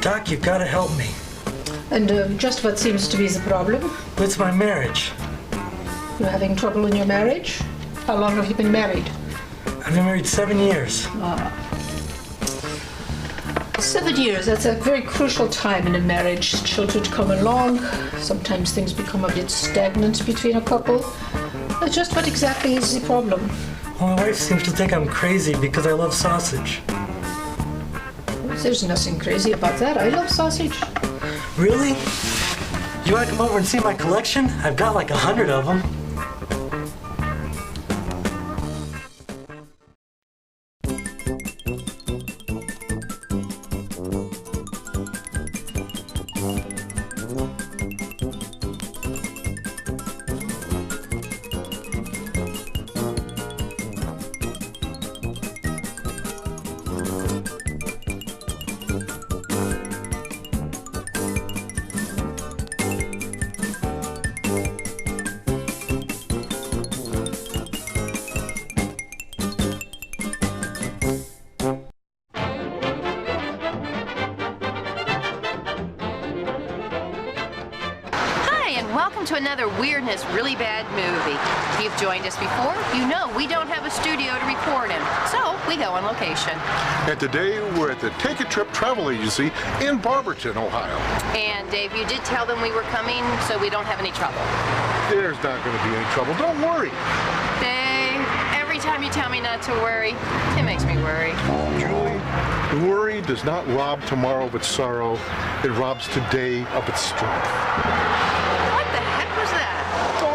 Doc, you've got to help me. And just what seems to be the problem? It's my marriage. You're having trouble in your marriage? How long have you been married? I've been married 7 years. 7 years, that's a very crucial time in a marriage. Children come along, sometimes things become a bit stagnant between a couple. Just what exactly is the problem? Well, my wife seems to think I'm crazy because I love sausage. There's nothing crazy about that. I love sausage. Really? You want to come over and see my collection? I've got like 100 of them. Welcome to another Weirdness Really Bad movie. If you've joined us before, you know we don't have a studio to record in, so we go on location. And today we're at the Take a Trip Travel Agency in Barberton, Ohio. And Dave, you did tell them we were coming, so we don't have any trouble. There's not going to be any trouble. Don't worry. Dave, every time you tell me not to worry, it makes me worry. Julie, worry does not rob tomorrow of its sorrow. It robs today of its strength.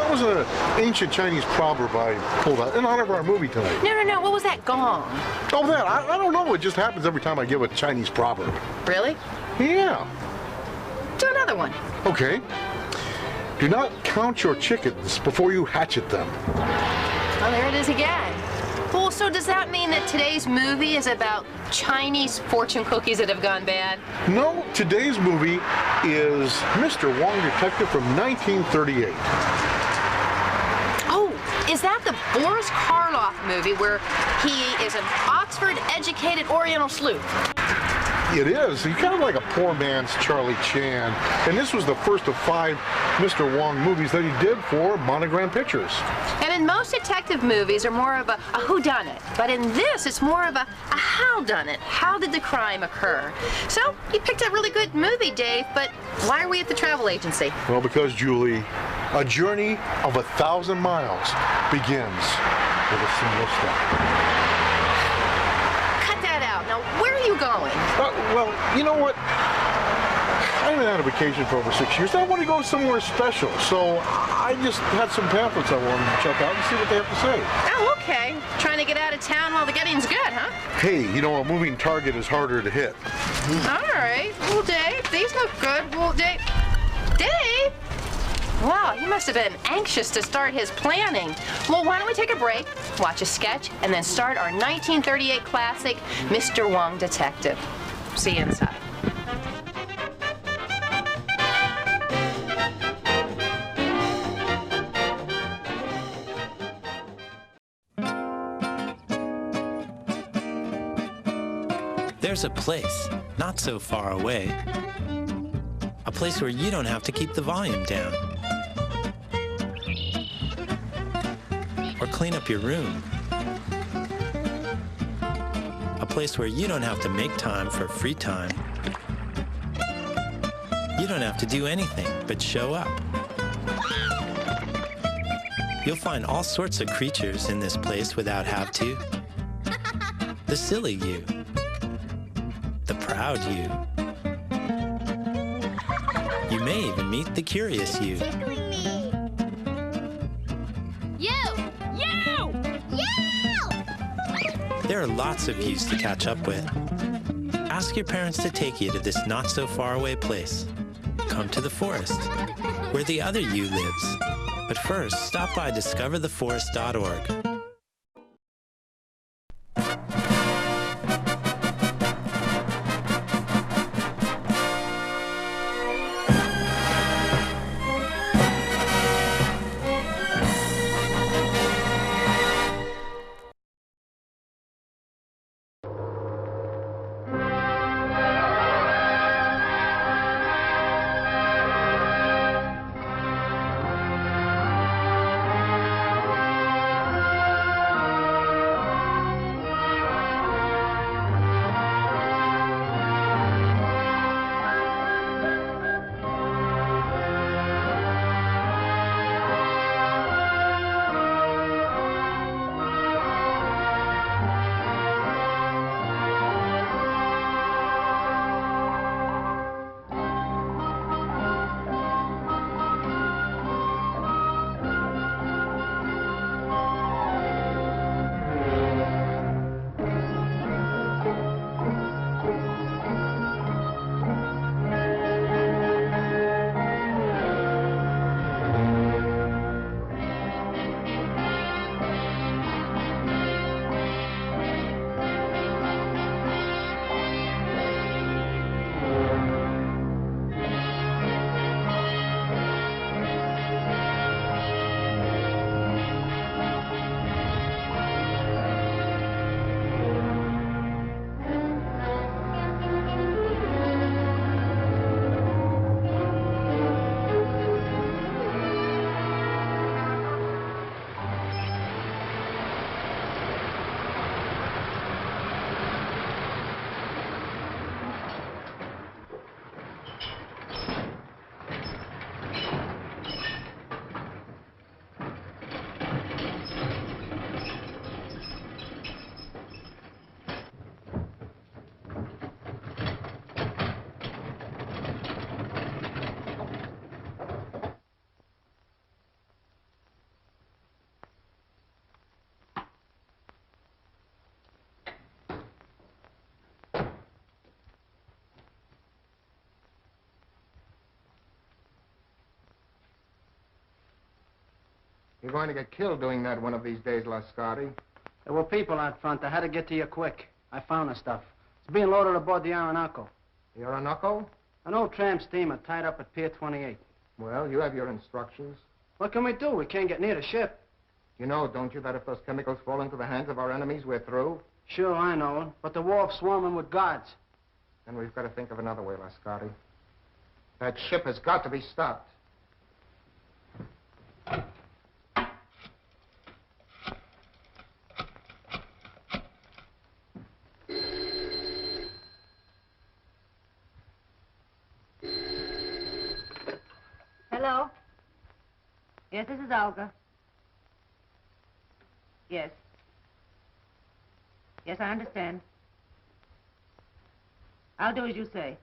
That was an ancient Chinese proverb I pulled out in honor of our movie tonight. No. What was that gong? Oh, that. I don't know. It just happens every time I give a Chinese proverb. Really? Yeah. Do another one. Okay. Do not count your chickens before you hatchet them. Well, there it is again. Well, so does that mean that today's movie is about Chinese fortune cookies that have gone bad? No, today's movie is Mr. Wong Detective from 1938. Is that the Boris Karloff movie where he is an Oxford-educated Oriental sleuth? It is. He's kind of like a poor man's Charlie Chan. And this was the first of 5 Mr. Wong movies that he did for Monogram Pictures. And in most detective movies are more of a whodunit. But in this, it's more of a howdunit. How did the crime occur? So, you picked a really good movie, Dave, but why are we at the travel agency? Well, because, Julie, a journey of 1,000 miles begins with a single step. Cut that out. Now, where are you going? Well, you know what? I haven't had a vacation for over 6 years. I want to go somewhere special. So I just had some pamphlets I wanted to check out and see what they have to say. Oh, okay. Trying to get out of town while the getting's good, huh? Hey, you know, a moving target is harder to hit. All right. Well, Dave, these look good. Well, Dave? Wow, he must have been anxious to start his planning. Well, why don't we take a break, watch a sketch, and then start our 1938 classic, Mr. Wong Detective. See you inside. There's a place not so far away. A place where you don't have to keep the volume down. Or clean up your room. A place where you don't have to make time for free time. You don't have to do anything but show up. You'll find all sorts of creatures in this place without have to. The silly you. The proud you. You may even meet the curious you. There are lots of yous to catch up with. Ask your parents to take you to this not-so-far-away place. Come to the forest, where the other you lives. But first, stop by discovertheforest.org. You're going to get killed doing that one of these days, Lascari. There were people out front. I had to get to you quick. I found the stuff. It's being loaded aboard the Orinoco. The Orinoco? An old tramp steamer tied up at Pier 28. Well, you have your instructions. What can we do? We can't get near the ship. You know, don't you, that if those chemicals fall into the hands of our enemies, we're through? Sure, I know. But the wharf's swarming with guards. Then we've got to think of another way, Lascari. That ship has got to be stopped. Hello? Yes, this is Olga. Yes. Yes, I understand. I'll do as you say.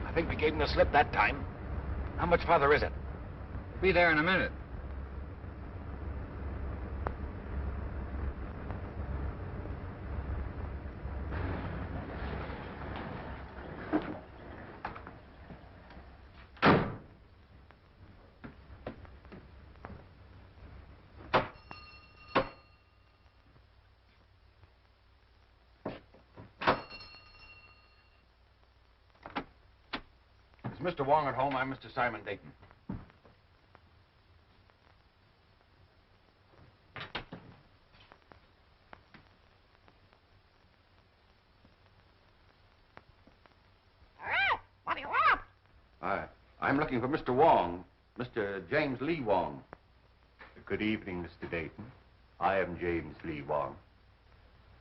I think we gave him the slip that time. How much farther is it? Be there in a minute. Is Mr. Wong at home? I'm Mr. Simon Dayton. What do you want? I'm looking for Mr. Wong, Mr. James Lee Wong. Good evening, Mr. Dayton. I am James Lee Wong.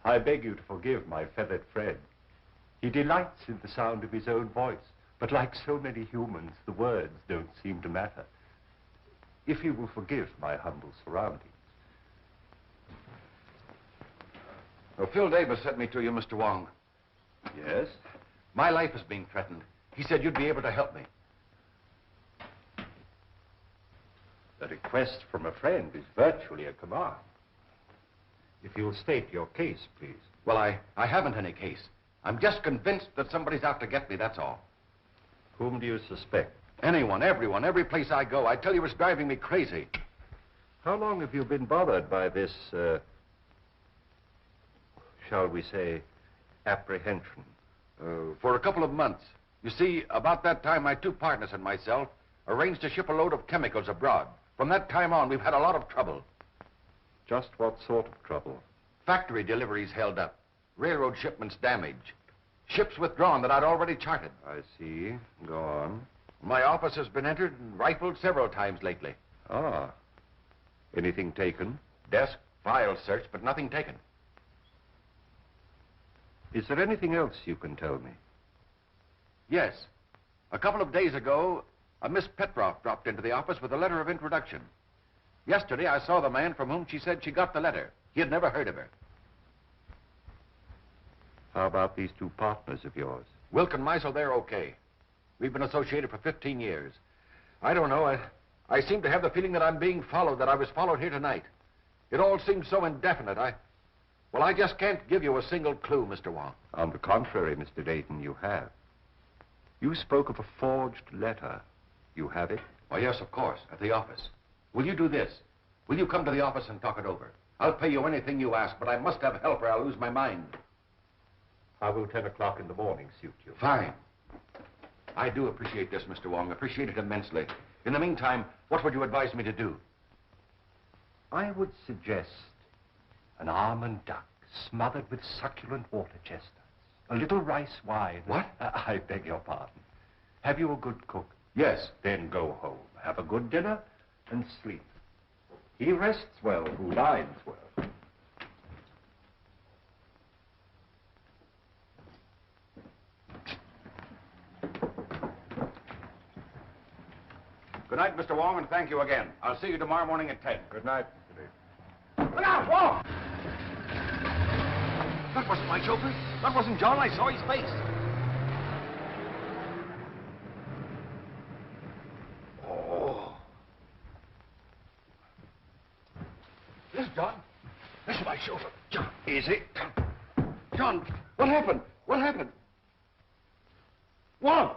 I beg you to forgive my feathered friend. He delights in the sound of his own voice, but like so many humans, the words don't seem to matter. If you will forgive my humble surroundings. Well, Phil Davis sent me to you, Mr. Wong. Yes? My life is being threatened. He said you'd be able to help me. A request from a friend is virtually a command. If you'll state your case, please. Well, I haven't any case. I'm just convinced that somebody's out to get me, that's all. Whom do you suspect? Anyone, everyone, every place I go. I tell you, it's driving me crazy. How long have you been bothered by this, shall we say, apprehension? For a couple of months. You see, about that time, my two partners and myself arranged to ship a load of chemicals abroad. From that time on, we've had a lot of trouble. Just what sort of trouble? Factory deliveries held up. Railroad shipments damaged. Ships withdrawn that I'd already charted. I see. Go on. My office has been entered and rifled several times lately. Ah. Anything taken? Desk, files searched, but nothing taken. Is there anything else you can tell me? Yes. A couple of days ago, a Miss Petroff dropped into the office with a letter of introduction. Yesterday, I saw the man from whom she said she got the letter. He had never heard of her. How about these two partners of yours? Wilk and Meisel, they're okay. We've been associated for 15 years. I don't know. I seem to have the feeling that I'm being followed, that I was followed here tonight. It all seems so indefinite. I just can't give you a single clue, Mr. Wong. On the contrary, Mr. Dayton, you have. You spoke of a forged letter. You have it? Oh, yes, of course, at the office. Will you do this? Will you come to the office and talk it over? I'll pay you anything you ask, but I must have help or I'll lose my mind. How will 10 o'clock in the morning suit you? Fine. I do appreciate this, Mr. Wong. Appreciate it immensely. In the meantime, what would you advise me to do? I would suggest an almond duck smothered with succulent water chestnuts. A little rice wine. What? I beg your pardon. Have you a good cook? Yes. Then go home, have a good dinner, and sleep. He rests well who dines well. Good night, Mr. Wong, and thank you again. I'll see you tomorrow morning at 10. Good night, Mr. Dayton. Look out, Wong! That wasn't my chauffeur. That wasn't John. I saw his face. Oh. This is John. This is my chauffeur, John. Is easy. John, what happened? What happened? Wong!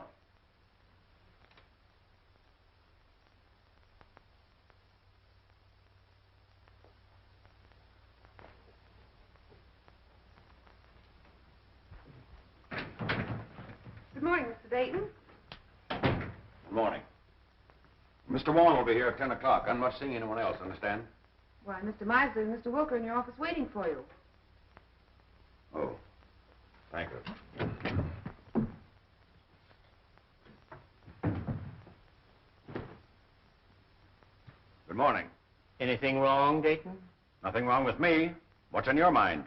Good morning, Mr. Dayton. Good morning. Mr. Wong will be here at 10 o'clock. I'm not seeing anyone else, understand? Why, Mr. Miser and Mr. Wilker in your office waiting for you. Oh, thank you. Good morning. Anything wrong, Dayton? Nothing wrong with me. What's on your mind?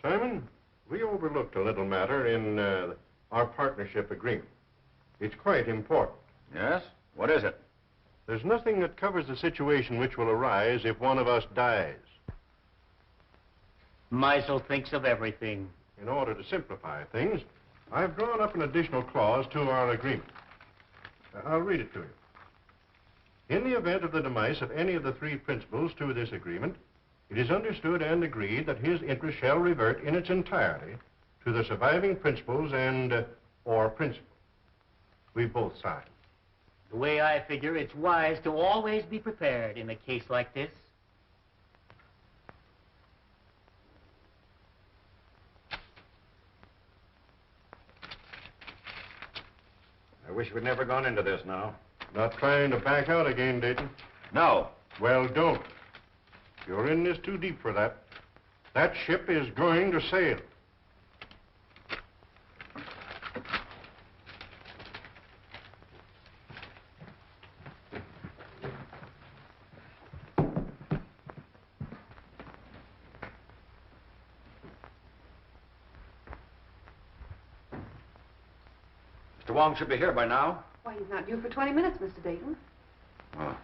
Simon, we overlooked a little matter in our partnership agreement. It's quite important. Yes? What is it? There's nothing that covers the situation which will arise if one of us dies. Meisel thinks of everything. In order to simplify things, I've drawn up an additional clause to our agreement. I'll read it to you. In the event of the demise of any of the three principals to this agreement, it is understood and agreed that his interest shall revert in its entirety to the surviving principals and or principal. We both signed. The way I figure, it's wise to always be prepared in a case like this. I wish we'd never gone into this now. Not trying to back out again, Dayton? No. Well, don't. You're in this too deep for that. That ship is going to sail. Mr. Wong should be here by now. Why, he's not due for 20 minutes, Mr. Dayton. Oh.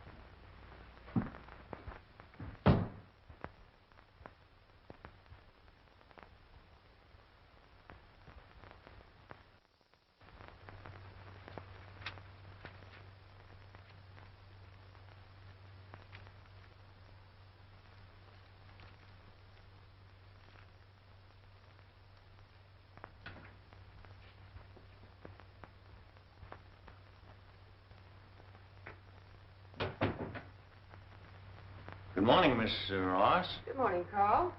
Good morning, Miss Ross. Good morning, Carl.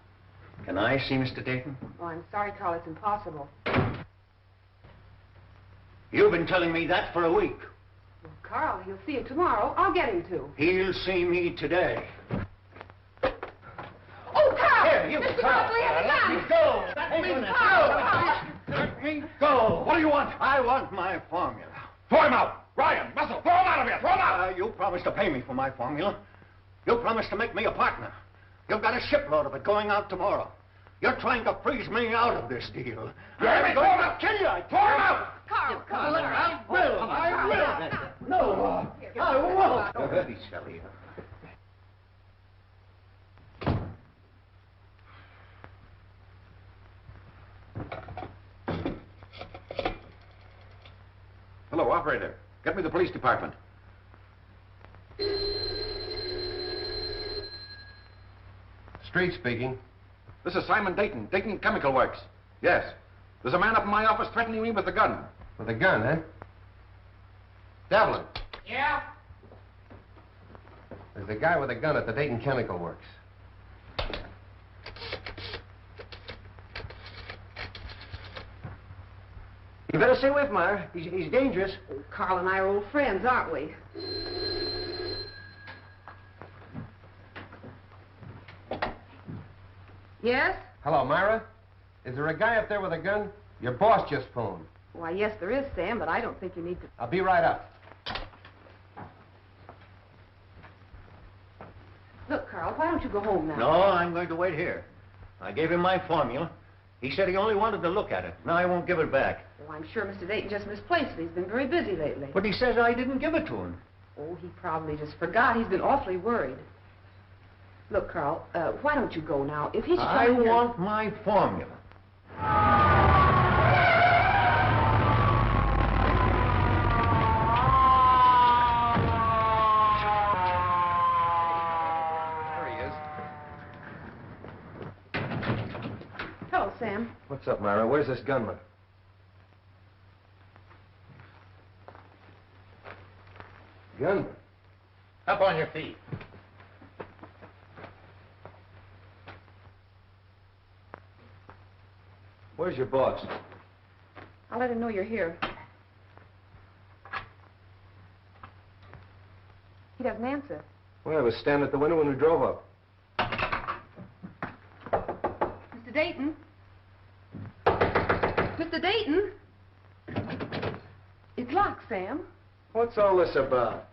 Can I see Mr. Dayton? Oh, I'm sorry, Carl. It's impossible. You've been telling me that for a week. Well, Carl, he'll see you tomorrow. I'll get him to. He'll see me today. Oh, Carl! Here, you, Mr. Carl. Mosley has a Let gun! me go! Let me Carl. go! Let me go! What do you want? I want my formula. Throw him out! Ryan, Muscle, throw him out of here! Throw him out! You promised to pay me for my formula. You promised to make me a partner. You've got a shipload of it going out tomorrow. You're trying to freeze me out of this deal. You hear me? Throw him out! Kill you! Throw him out! Carl, Carl, I will! No, I won't! Very silly. Hello, operator. Get me the police department. Street speaking. This is Simon Dayton, Dayton Chemical Works. Yes. There's a man up in my office threatening me with a gun. With a gun, huh? Devlin. Yeah? There's a guy with a gun at the Dayton Chemical Works. You better stay away from her. He's dangerous. Carl and I are old friends, aren't we? Yes? Hello, Myra. Is there a guy up there with a gun? Your boss just phoned. Why, yes, there is, Sam, but I don't think you need to... I'll be right up. Look, Carl, why don't you go home now? No, I'm going to wait here. I gave him my formula. He said he only wanted to look at it. Now I won't give it back. Well, I'm sure Mr. Dayton just misplaced it. He's been very busy lately. But he says I didn't give it to him. Oh, he probably just forgot. He's been awfully worried. Look, Carl, why don't you go now? If he's I trying to... want my formula. There he is. Sam. What's up, Myra? Where's this gunman? Gunman? Up on your feet. Where's your boss? I'll let him know you're here. He doesn't answer. Well, I was standing at the window when we drove up. Mr. Dayton? Mr. Dayton? It's locked, Sam. What's all this about?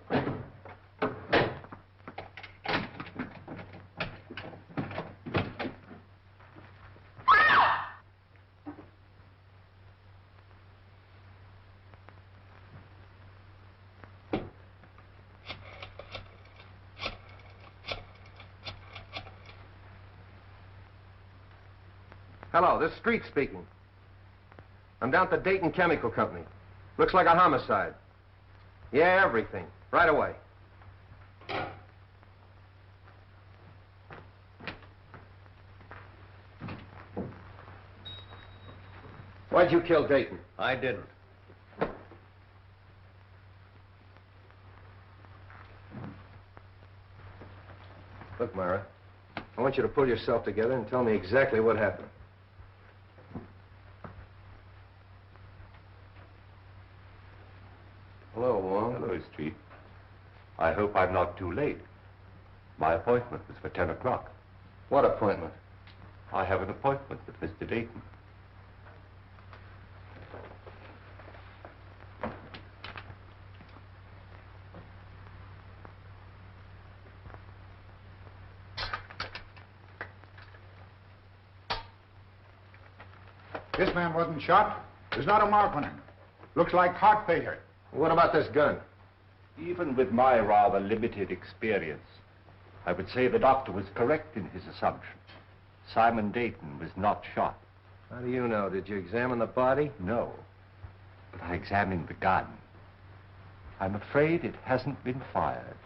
Hello, this is Street speaking. I'm down at the Dayton Chemical Company. Looks like a homicide. Yeah, everything. Right away. Why'd you kill Dayton? I didn't. Look, Myra, I want you to pull yourself together and tell me exactly what happened. Hello, Wong. Hello, Street. I hope I'm not too late. My appointment was for 10 o'clock. What appointment? I have an appointment with Mr. Dayton. This man wasn't shot. There's not a mark on him. Looks like heart failure. What about this gun? Even with my rather limited experience, I would say the doctor was correct in his assumption. Simon Dayton was not shot. How do you know? Did you examine the body? No, but I examined the gun. I'm afraid it hasn't been fired.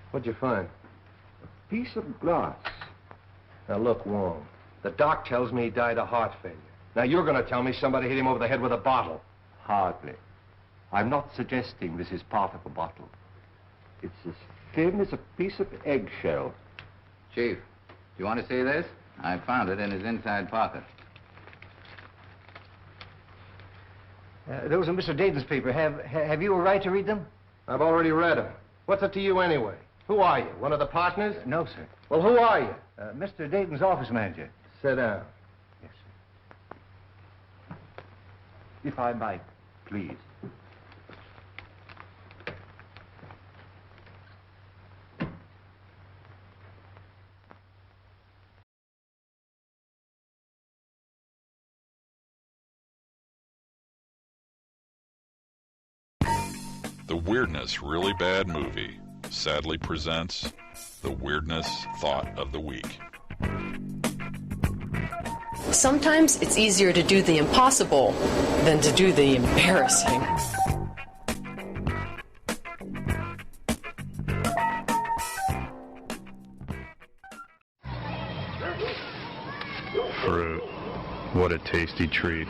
What'd you find? A piece of glass. Now, look, Wong, the doc tells me he died of heart failure. Now, you're going to tell me somebody hit him over the head with a bottle. Hardly. I'm not suggesting this is part of a bottle. It's as thin as a piece of eggshell. Chief, do you want to see this? I found it in his inside pocket. Those are Mr. Dayton's papers. Have you a right to read them? I've already read them. What's it to you anyway? Who are you? One of the partners? No, sir. Well, who are you? Mr. Dayton's office manager. Sit down. Yes, sir. If I might, please. The Weirdness Really Bad Movie sadly presents the Weirdness Thought of the Week. Sometimes it's easier to do the impossible than to do the embarrassing. Fruit. What a tasty treat.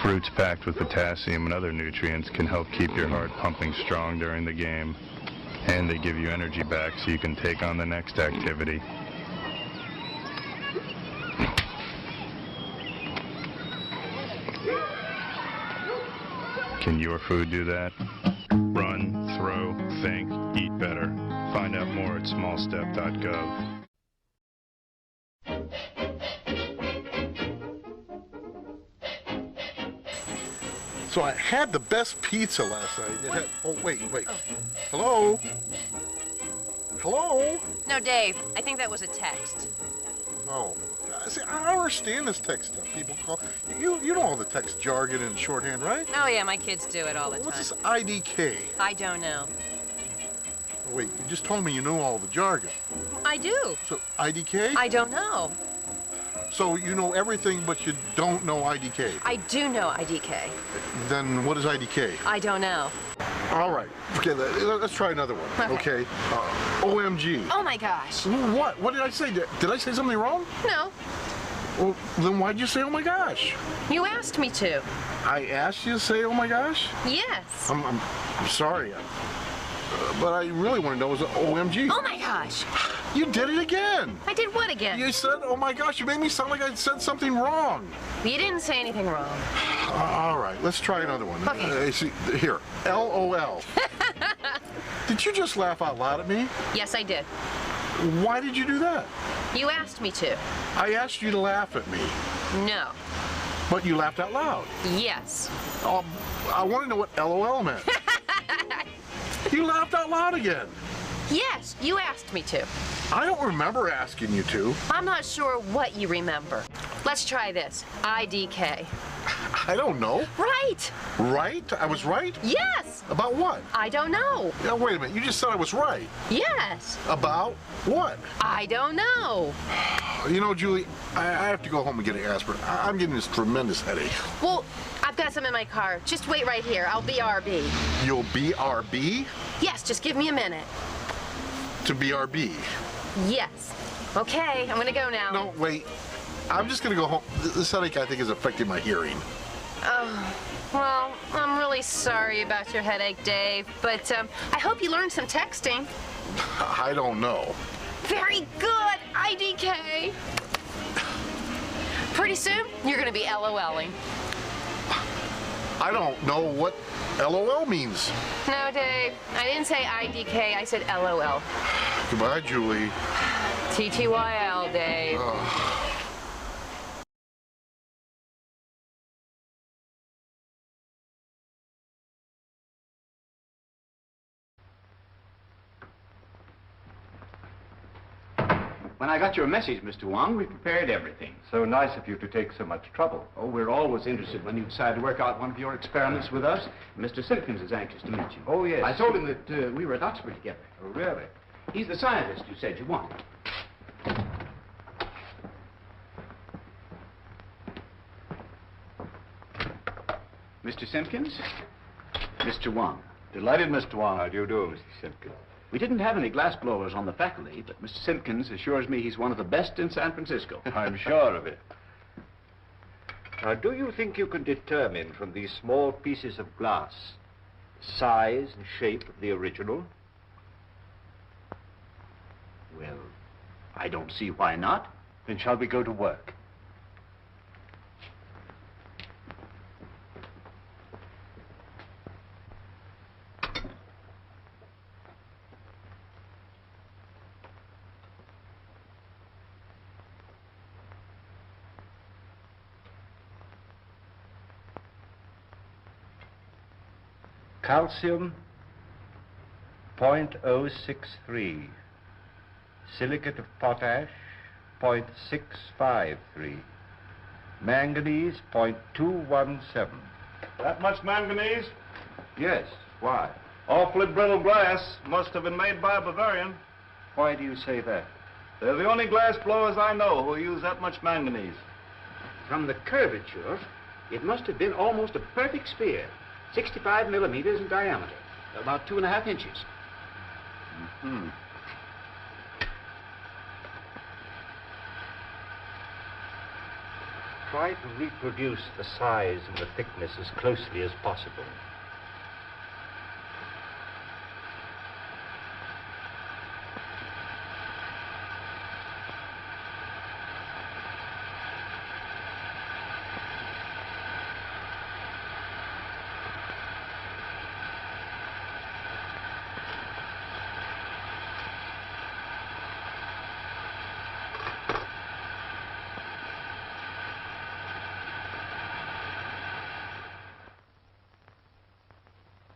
Fruits packed with potassium and other nutrients can help keep your heart pumping strong during the game. And they give you energy back so you can take on the next activity. Can your food do that? Run, throw, think, eat better. Find out more at smallstep.gov. So I had the best pizza last night. It had, oh, wait. Hello? Hello? No, Dave, I think that was a text. Oh, see, I don't understand this text stuff. People call, you know all the text jargon and shorthand, right? Oh, yeah, my kids do it all the time. What's this IDK? I don't know. Oh, wait, you just told me you knew all the jargon. I do. So, IDK? I don't know. So you know everything, but you don't know IDK? I do know IDK. Then what is IDK? I don't know. Okay, let's try another one. Okay. OMG. Oh my gosh. What? What did I say? Did I say something wrong? No. Well, then why'd you say, oh my gosh? You asked me to. I asked you to say, oh my gosh? Yes. I'm sorry. But I really want to know, was it OMG? Oh my gosh. You did it again. I did what again? You said, oh my gosh, you made me sound like I said something wrong. You didn't say anything wrong. All right, let's try another one. Okay. See, here, LOL. Did you just laugh out loud at me? Yes, I did. Why did you do that? You asked me to. I asked you to laugh at me. No. But you laughed out loud. Yes. I want to know what LOL meant. You laughed out loud again. Yes, you asked me to. I don't remember asking you to. I'm not sure what you remember. Let's try this. IDK. I don't know. Right. Right? I was right? Yes. About what? I don't know. Now, wait a minute. You just said I was right. Yes. About what? I don't know. You know, Julie, I have to go home and get an aspirin. I'm getting this tremendous headache. Well, I've got some in my car. Just wait right here. I'll BRB. You'll BRB? Yes, just give me a minute. To BRB? Yes. Okay, I'm gonna go now. No, wait. I'm just gonna go home. This headache, I think, is affecting my hearing. Oh, well, I'm really sorry about your headache, Dave, but I hope you learned some texting. I don't know. Very good, IDK. Pretty soon, you're gonna be LOLing. I don't know what LOL means. No, Dave, I didn't say IDK, I said LOL. Goodbye, Julie. TTYL, Dave. When I got your message, Mr. Wong, we prepared everything. So nice of you to take so much trouble. Oh, we're always interested when you decide to work out one of your experiments with us. Mr. Simpkins is anxious to meet you. Oh, yes. I told him that we were at Oxford together. Oh, really? He's the scientist you said you wanted. Mr. Simpkins? Mr. Wong. Delighted, Mr. Wong. How do you do, Mr. Simpkins? We didn't have any glass blowers on the faculty, but Mr. Simpkins assures me he's one of the best in San Francisco. I'm sure of it. Now, do you think you can determine from these small pieces of glass the size and shape of the original? Well, I don't see why not. Then shall we go to work? Calcium 0.063, silicate of potash 0.653, manganese 0.217. That much manganese? Yes, why? Awfully brittle glass. Must have been made by a Bavarian. Why do you say that? They're the only glass blowers I know who use that much manganese. From the curvature, it must have been almost a perfect sphere. 65 millimeters in diameter, about 2.5 inches. Mm-hmm. Try to reproduce the size and the thickness as closely as possible.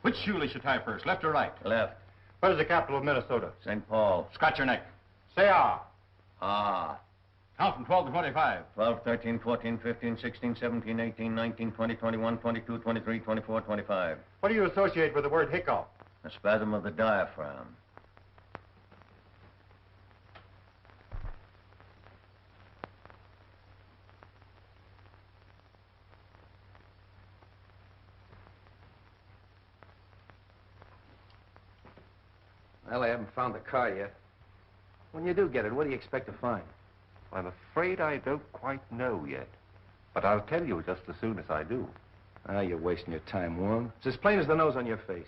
Which shoelace should tie first, left or right? Left. What is the capital of Minnesota? St. Paul. Scratch your neck. Say ah. Ah. Count from 12 to 25. 12, 13, 14, 15, 16, 17, 18, 19, 20, 21, 22, 23, 24, 25. What do you associate with the word hiccough? A spasm of the diaphragm. Well, I haven't found the car yet. When you do get it, what do you expect to find? I'm afraid I don't quite know yet. But I'll tell you just as soon as I do. Ah, you're wasting your time, Wong. It's as plain as the nose on your face.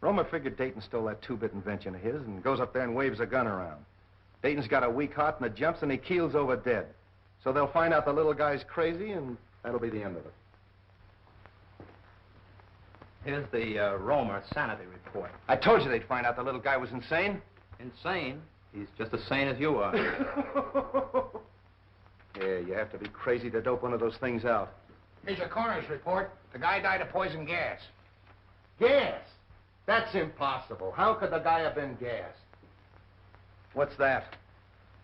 Romer figured Dayton stole that two-bit invention of his and goes up there and waves a gun around. Dayton's got a weak heart and it jumps and he keels over dead. So they'll find out the little guy's crazy and that'll be the end of it. Here's the Romer sanity report. I told you they'd find out the little guy was insane. Insane? He's just as sane as you are. Yeah, you have to be crazy to dope one of those things out. Here's a coroner's report. The guy died of poison gas. Gas? That's impossible. How could the guy have been gassed? What's that?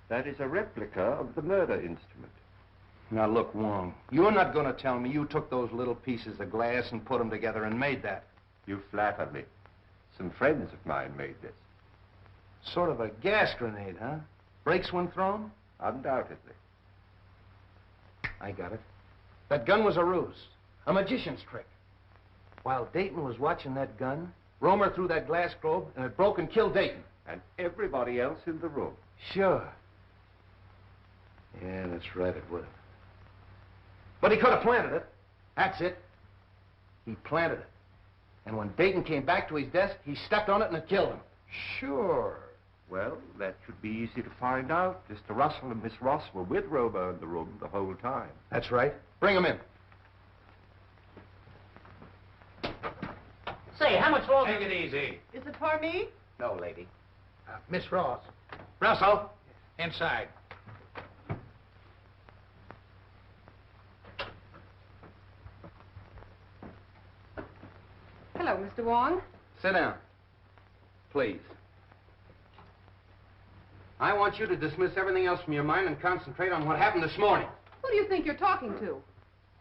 That is a replica of the murder instrument. Now look, Wong, you're not going to tell me you took those little pieces of glass and put them together and made that. You flatter me. Some friends of mine made this. Sort of a gas grenade, huh? Breaks when thrown? Undoubtedly. I got it. That gun was a ruse, a magician's trick. While Dayton was watching that gun, Romer threw that glass globe and it broke and killed Dayton. And everybody else in the room. Sure. Yeah, that's right, it would have. But he could have planted it. That's it. He planted it. And when Dayton came back to his desk, he stepped on it and it killed him. Sure. Well, that should be easy to find out. Mr. Russell and Miss Ross were with Romer in the room the whole time. That's right. Bring him in. Say, how much longer? Take it easy. Is it for me? No, lady. Miss Ross. Russell. Inside. Hello, Mr. Wong. Sit down. Please. I want you to dismiss everything else from your mind and concentrate on what happened this morning. Who do you think you're talking to?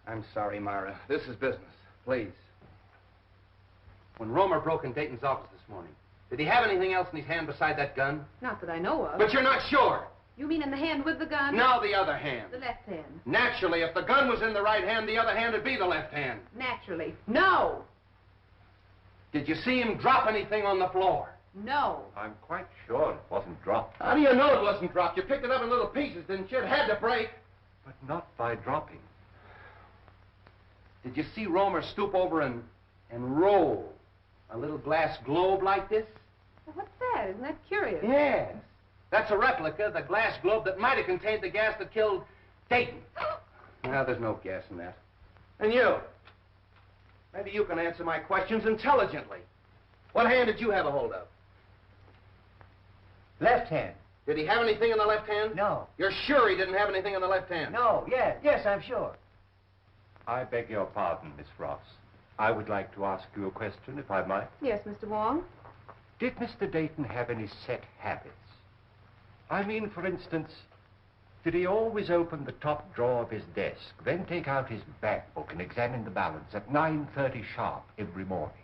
I'm sorry, Myra. This is business. Please. When Romer broke in Dayton's office this morning, did he have anything else in his hand beside that gun? Not that I know of. But you're not sure. You mean in the hand with the gun? Now the other hand. The left hand. Naturally, if the gun was in the right hand, the other hand would be the left hand. Naturally. No! Did you see him drop anything on the floor? No. I'm quite sure it wasn't dropped. How do you know it wasn't dropped? You picked it up in little pieces, didn't you? It had to break. But not by dropping. Did you see Romer stoop over and roll a little glass globe like this? Well, what's that? Isn't that curious? Yes. That's a replica of the glass globe that might have contained the gas that killed Dayton. Now, there's no gas in that. And you? Maybe you can answer my questions intelligently. What hand did you have a hold of? Left hand. Did he have anything in the left hand? No. You're sure he didn't have anything in the left hand? No, yes, I'm sure. I beg your pardon, Miss Ross. I would like to ask you a question, if I might. Yes, Mr. Wong. Did Mr. Dayton have any set habits? I mean, for instance, did he always open the top drawer of his desk, then take out his bank book and examine the balance at 9:30 sharp every morning?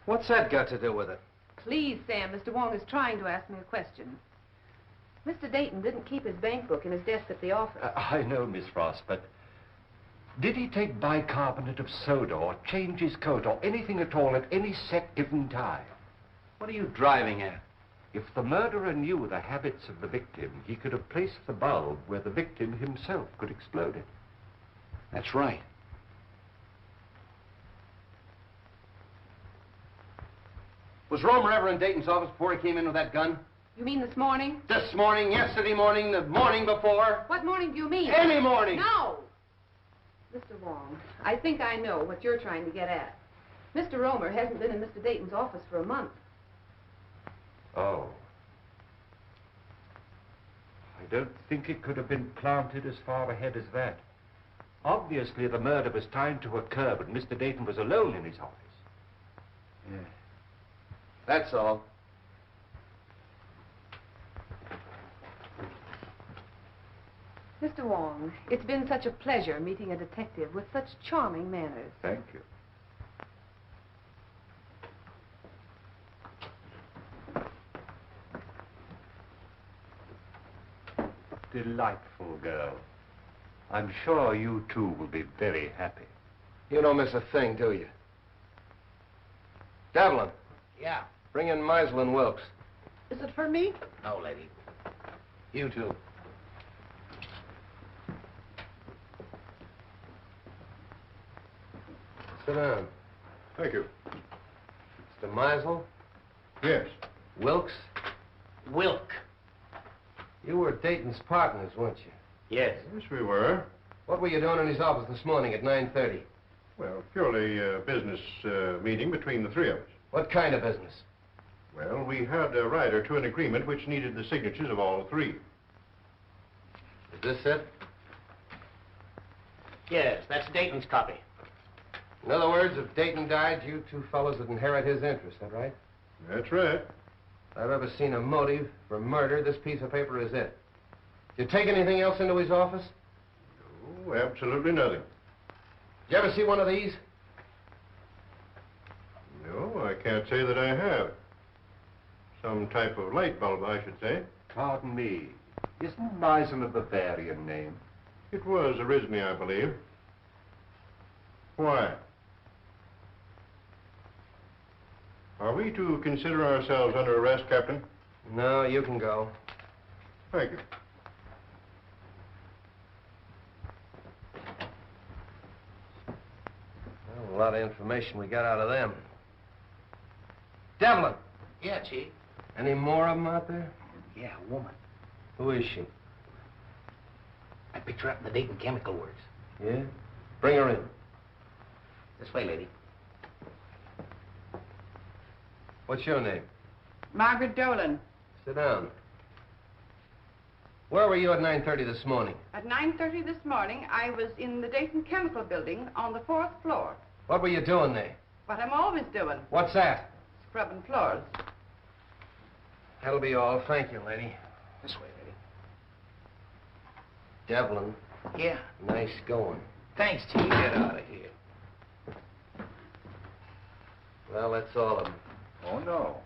What's that got to do with it? Please, Sam, Mr. Wong is trying to ask me a question. Mr. Dayton didn't keep his bank book in his desk at the office. I know, Miss Ross, but did he take bicarbonate of soda or change his coat or anything at all at any set given time? What are you driving at? If the murderer knew the habits of the victim, he could have placed the bulb where the victim himself could explode it. That's right. Was Romer ever in Dayton's office before he came in with that gun? You mean this morning? This morning, yesterday morning, the morning before? What morning do you mean? Any morning! No! Mr. Wong, I think I know what you're trying to get at. Mr. Romer hasn't been in Mr. Dayton's office for a month. Oh. I don't think it could have been planted as far ahead as that. Obviously, the murder was timed to occur, but Mr. Dayton was alone in his office. Yeah. That's all. Mr. Wong, it's been such a pleasure meeting a detective with such charming manners. Thank you. Delightful girl. I'm sure you two will be very happy. You don't miss a thing, do you? Devlin. Yeah. Bring in Meisel and Wilkes. Is it for me? No, lady. You too. Sit down. Thank you. Mr. Meisel? Yes. Wilkes? Wilk. You were Dayton's partners, weren't you? Yes. Yes, we were. What were you doing in his office this morning at 9:30? Well, purely a business meeting between the three of us. What kind of business? Well, we had a rider to an agreement which needed the signatures of all three. Is this it? Yes, that's Dayton's copy. In other words, if Dayton died, you two fellows would inherit his interest, is that right? That's right. If I've ever seen a motive for murder, this piece of paper is it. Did you take anything else into his office? No, absolutely nothing. Did you ever see one of these? No, I can't say that I have. Some type of light bulb, I should say. Pardon me. Isn't Meisel a Bavarian name? It was originally, I believe. Why? Are we to consider ourselves under arrest, Captain? No, you can go. Thank you. Well, a lot of information we got out of them. Devlin! Yeah, Chief. Any more of them out there? Yeah, a woman. Who is she? I picked her up in the Dayton Chemical Works. Yeah? Bring her in. This way, lady. What's your name? Margaret Dolan. Sit down. Where were you at 9:30 this morning? At 9:30 this morning, I was in the Dayton Chemical Building on the 4th floor. What were you doing there? What I'm always doing, What's that? scrubbing floors. That'll be all. Thank you, lady. This way, lady. Devlin, Yeah. nice going. Thanks, Chief. Get out of here. Well, that's all of them. Oh, no.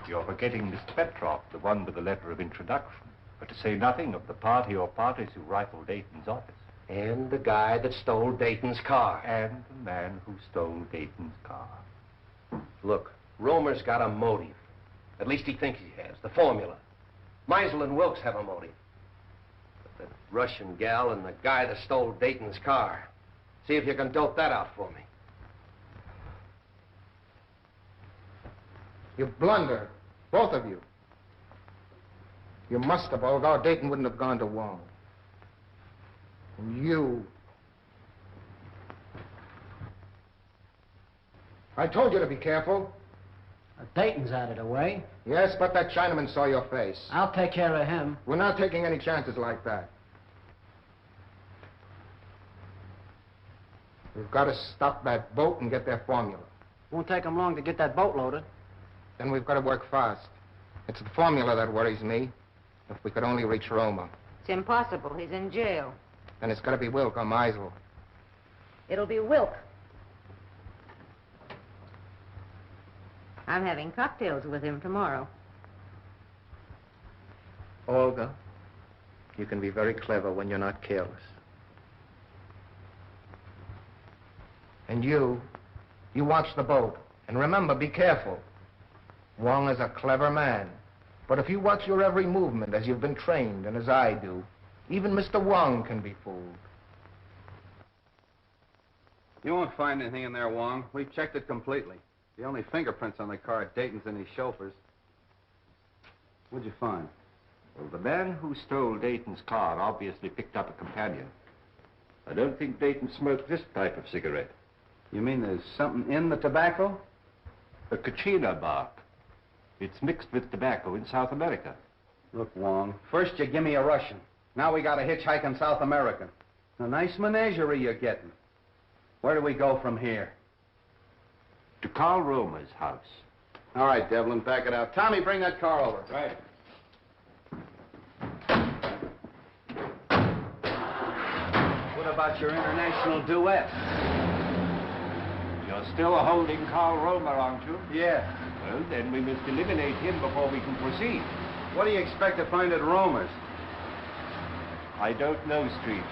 You're forgetting Mr. Petroff, the one with the letter of introduction. But to say nothing of the party or parties who rifled Dayton's office. And the guy that stole Dayton's car. And the man who stole Dayton's car. Look, Romer's got a motive. At least he thinks he has. The formula. Meisel and Wilkes have a motive. But the Russian gal and the guy that stole Dayton's car. See if you can dope that out for me. You blunder, both of you. You must have, although Dayton wouldn't have gone to Wong. And you... I told you to be careful. Dayton's out of the way. Yes, but that Chinaman saw your face. I'll take care of him. We're not taking any chances like that. We've got to stop that boat and get their formula. Won't take him long to get that boat loaded. Then we've got to work fast. It's the formula that worries me. If we could only reach Roma. It's impossible. He's in jail. Then it's got to be Wilk or Meisel. It'll be Wilk. I'm having cocktails with him tomorrow. Olga, you can be very clever when you're not careless. And you watch the boat. And remember, be careful. Wong is a clever man. But if you watch your every movement as you've been trained and as I do, even Mr. Wong can be fooled. You won't find anything in there, Wong. We've checked it completely. The only fingerprints on the car are Dayton's and his chauffeur's. What'd you find? Well, the man who stole Dayton's car obviously picked up a companion. I don't think Dayton smoked this type of cigarette. You mean there's something in the tobacco? A Kachina bark. It's mixed with tobacco in South America. Look, Wong, first you give me a Russian. Now we got a hitchhike in South America. A nice menagerie you're getting. Where do we go from here? To Carl Romer's house. All right, Devlin, back it out. Tommy, bring that car over. Right. What about your international duet? You're still holding Carl Romer, aren't you? Yeah. Well, then we must eliminate him before we can proceed. What do you expect to find at Romer's? I don't know, Street,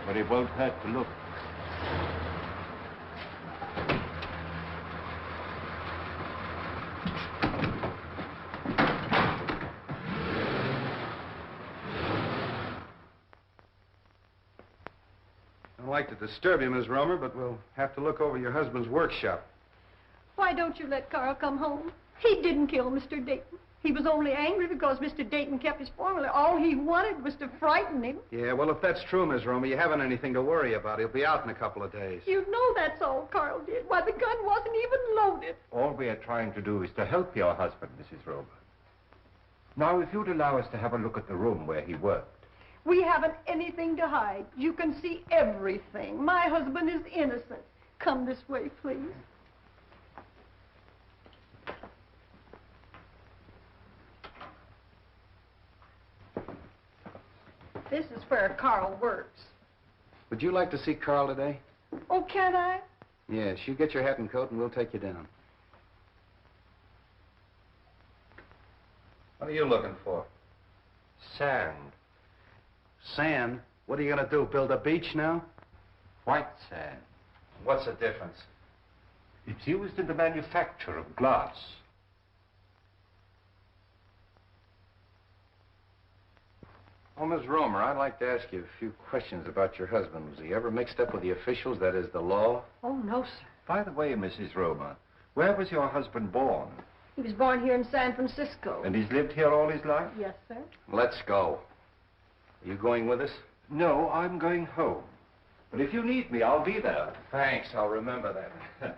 but it won't hurt to look. like to disturb you, Miss Romer, but we'll have to look over your husband's workshop. Why don't you let Carl come home? He didn't kill Mr. Dayton. He was only angry because Mr. Dayton kept his formula. All he wanted was to frighten him. Yeah, well, if that's true, Miss Romer, you haven't anything to worry about. He'll be out in a couple of days. You know that's all Carl did. Why, the gun wasn't even loaded. All we are trying to do is to help your husband, Mrs. Romer. Now, if you'd allow us to have a look at the room where he worked. We haven't anything to hide. You can see everything. My husband is innocent. Come this way, please. This is where Carl works. Would you like to see Carl today? Oh, can I? Yes, you get your hat and coat and we'll take you down. What are you looking for? Sand. Sand? What are you going to do, build a beach now? White sand. What's the difference? It's used in the manufacture of glass. Oh, Miss Romer, I'd like to ask you a few questions about your husband. Was he ever mixed up with the officials, that is, the law? Oh, no, sir. By the way, Mrs. Romer, where was your husband born? He was born here in San Francisco. And he's lived here all his life? Yes, sir. Let's go. Are you going with us? No, I'm going home. But if you need me, I'll be there. Thanks, I'll remember that.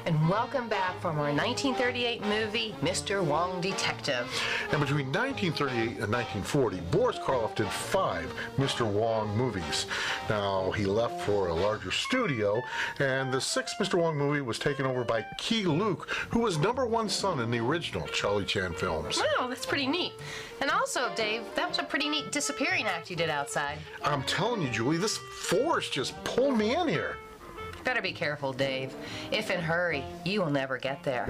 And welcome back from our 1938 movie, Mr. Wong Detective. And between 1938 and 1940, Boris Karloff did 5 Mr. Wong movies. Now, he left for a larger studio, and the 6th Mr. Wong movie was taken over by Key Luke, who was #1 son in the original Charlie Chan films. Wow, that's pretty neat. And also, Dave, that was a pretty neat disappearing act you did outside. I'm telling you, Julie, this force just pulled me in here. Better be careful, Dave. If in hurry, you will never get there.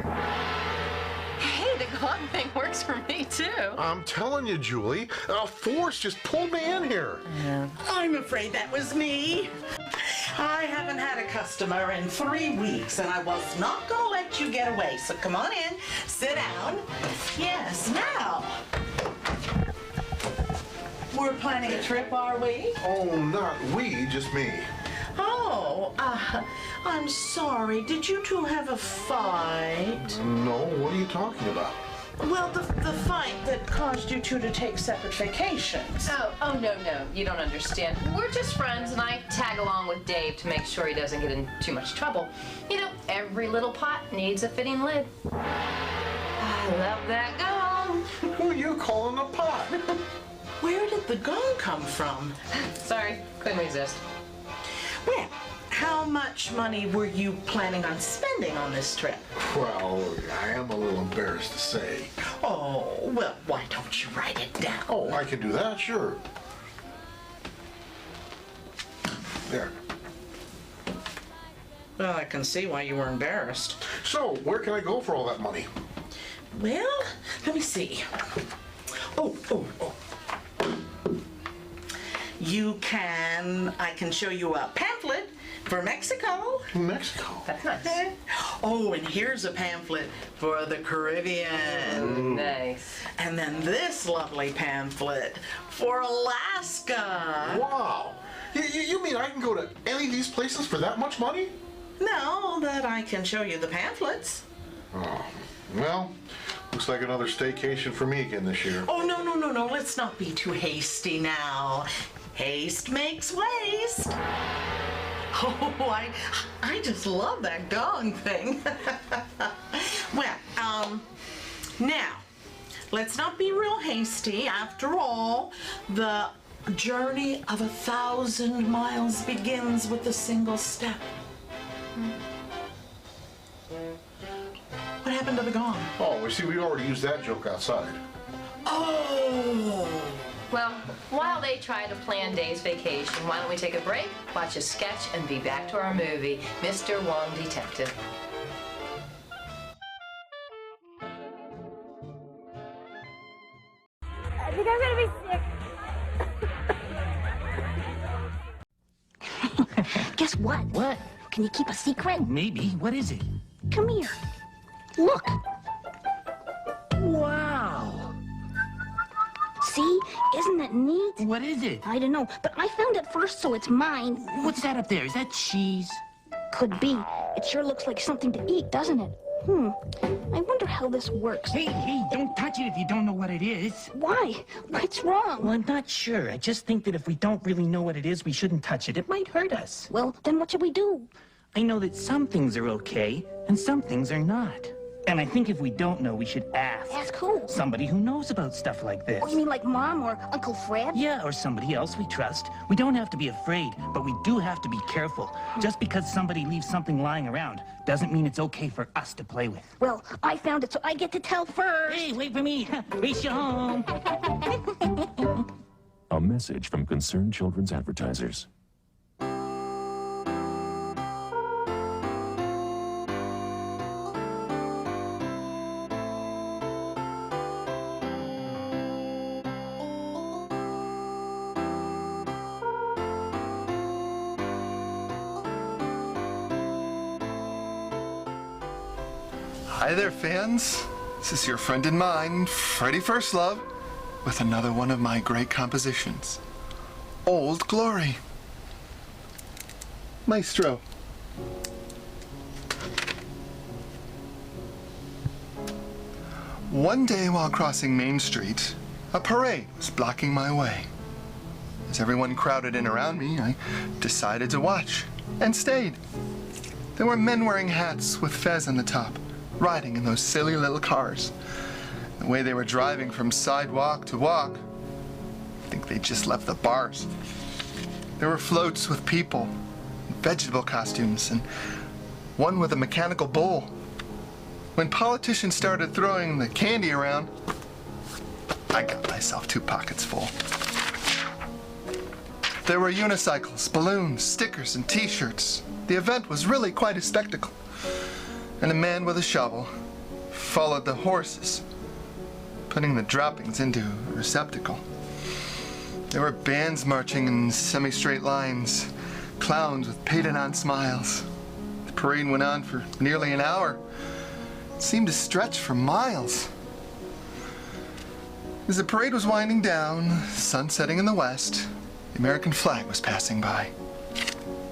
Hey, the gong thing works for me, too. I'm telling you, Julie, a force just pulled me in here. I'm afraid that was me. I haven't had a customer in 3 weeks, and I was not going to let you get away. So come on in, sit down. Yes, now. We're planning a trip, are we? Oh, not we, just me. Oh, I'm sorry. Did you two have a fight? No, what are you talking about? Well, the fight that caused you two to take separate vacations. Oh, no, you don't understand. We're just friends, and I tag along with Dave to make sure he doesn't get in too much trouble. You know, every little pot needs a fitting lid. I love that gong. Who are you calling a pot? Where did the gong come from? Sorry, couldn't resist. Well, how much money were you planning on spending on this trip? Well, I am a little embarrassed to say. Oh, well, why don't you write it down? Oh, I can do that, sure. There. Well, I can see why you were embarrassed. So, where can I go for all that money? Well, let me see. Oh. I can show you a pamphlet for Mexico. Mexico? That's nice. Oh, and here's a pamphlet for the Caribbean. Nice. And then this lovely pamphlet for Alaska. Wow. You mean I can go to any of these places for that much money? No, that I can show you the pamphlets. Oh, well, looks like another staycation for me again this year. Oh, no. Let's not be too hasty now. Haste makes waste. Oh, I just love that gong thing. Well, now, let's not be real hasty. After all, the journey of 1,000 miles begins with a single step. What happened to the gong? Oh, we see, we already used that joke outside. Oh! Well, while they try to plan Dave's vacation, why don't we take a break, watch a sketch, and be back to our movie, Mr. Wong Detective. I think I'm gonna be sick. Guess what? What? Can you keep a secret? Maybe. What is it? Come here. Look. Wow. See? Isn't it neat? What is it? I don't know, but I found it first, so it's mine. What's that up there? Is that cheese? Could be. It sure looks like something to eat, doesn't it? I wonder how this works. Hey, don't touch it if you don't know what it is. Why? What's wrong? Well, I'm not sure. I just think that if we don't really know what it is, we shouldn't touch it. It might hurt us. Well, then what should we do? I know that some things are okay, and some things are not. And I think if we don't know, we should ask. Ask who? Somebody who knows about stuff like this. Oh, you mean like Mom or Uncle Fred? Yeah, or somebody else we trust. We don't have to be afraid, but we do have to be careful. Just because somebody leaves something lying around doesn't mean it's okay for us to play with. Well, I found it, so I get to tell first. Hey, wait for me. Race you home. A message from Concerned Children's Advertisers. Hi there, fans. This is your friend and mine, Freddie First Love, with another one of my great compositions, Old Glory. Maestro. One day while crossing Main Street, a parade was blocking my way. As everyone crowded in around me, I decided to watch, and stayed. There were men wearing hats with fez on the top, riding in those silly little cars. The way they were driving from sidewalk to walk, I think they just left the bars. There were floats with people, vegetable costumes, and one with a mechanical bull. When politicians started throwing the candy around, I got myself 2 pockets full. There were unicycles, balloons, stickers, and t-shirts. The event was really quite a spectacle. And a man with a shovel followed the horses, putting the droppings into a receptacle. There were bands marching in semi-straight lines, clowns with painted-on smiles. The parade went on for nearly an hour. It seemed to stretch for miles. As the parade was winding down, sun setting in the west, the American flag was passing by.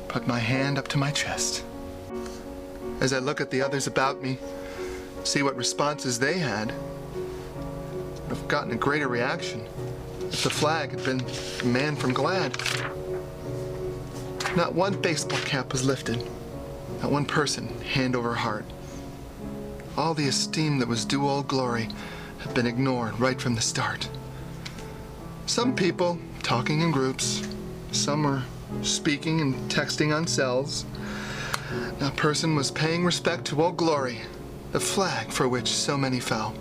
Put my hand up to my chest. As I look at the others about me, see what responses they had, would have gotten a greater reaction if the flag had been a man from Glad. Not one baseball cap was lifted, not one person hand over heart. All the esteem that was due Old Glory had been ignored right from the start. Some people talking in groups, some were speaking and texting on cells. Not a person was paying respect to Old Glory, the flag for which so many fell.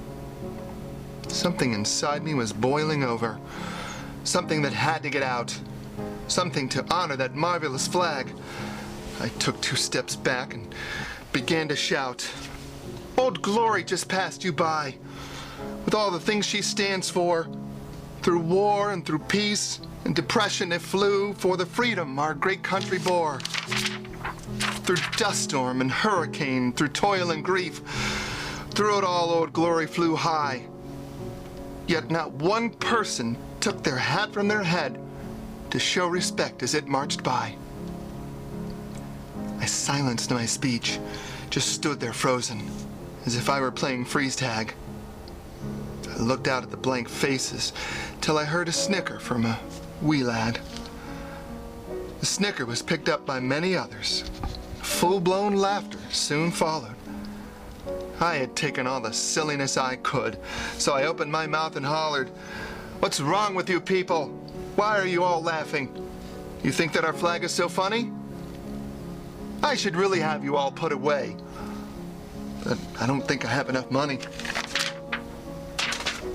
Something inside me was boiling over, something that had to get out, something to honor that marvelous flag. I took 2 steps back and began to shout, Old Glory just passed you by, with all the things she stands for. Through war and through peace and depression it flew for the freedom our great country bore. Through dust storm and hurricane, through toil and grief, through it all Old Glory flew high. Yet not one person took their hat from their head to show respect as it marched by. I silenced my speech, just stood there frozen, as if I were playing freeze tag. I looked out at the blank faces till I heard a snicker from a wee lad. The snicker was picked up by many others. Full-blown laughter soon followed. I had taken all the silliness I could, so I opened my mouth and hollered, What's wrong with you people? Why are you all laughing? You think that our flag is so funny? I should really have you all put away. But I don't think I have enough money.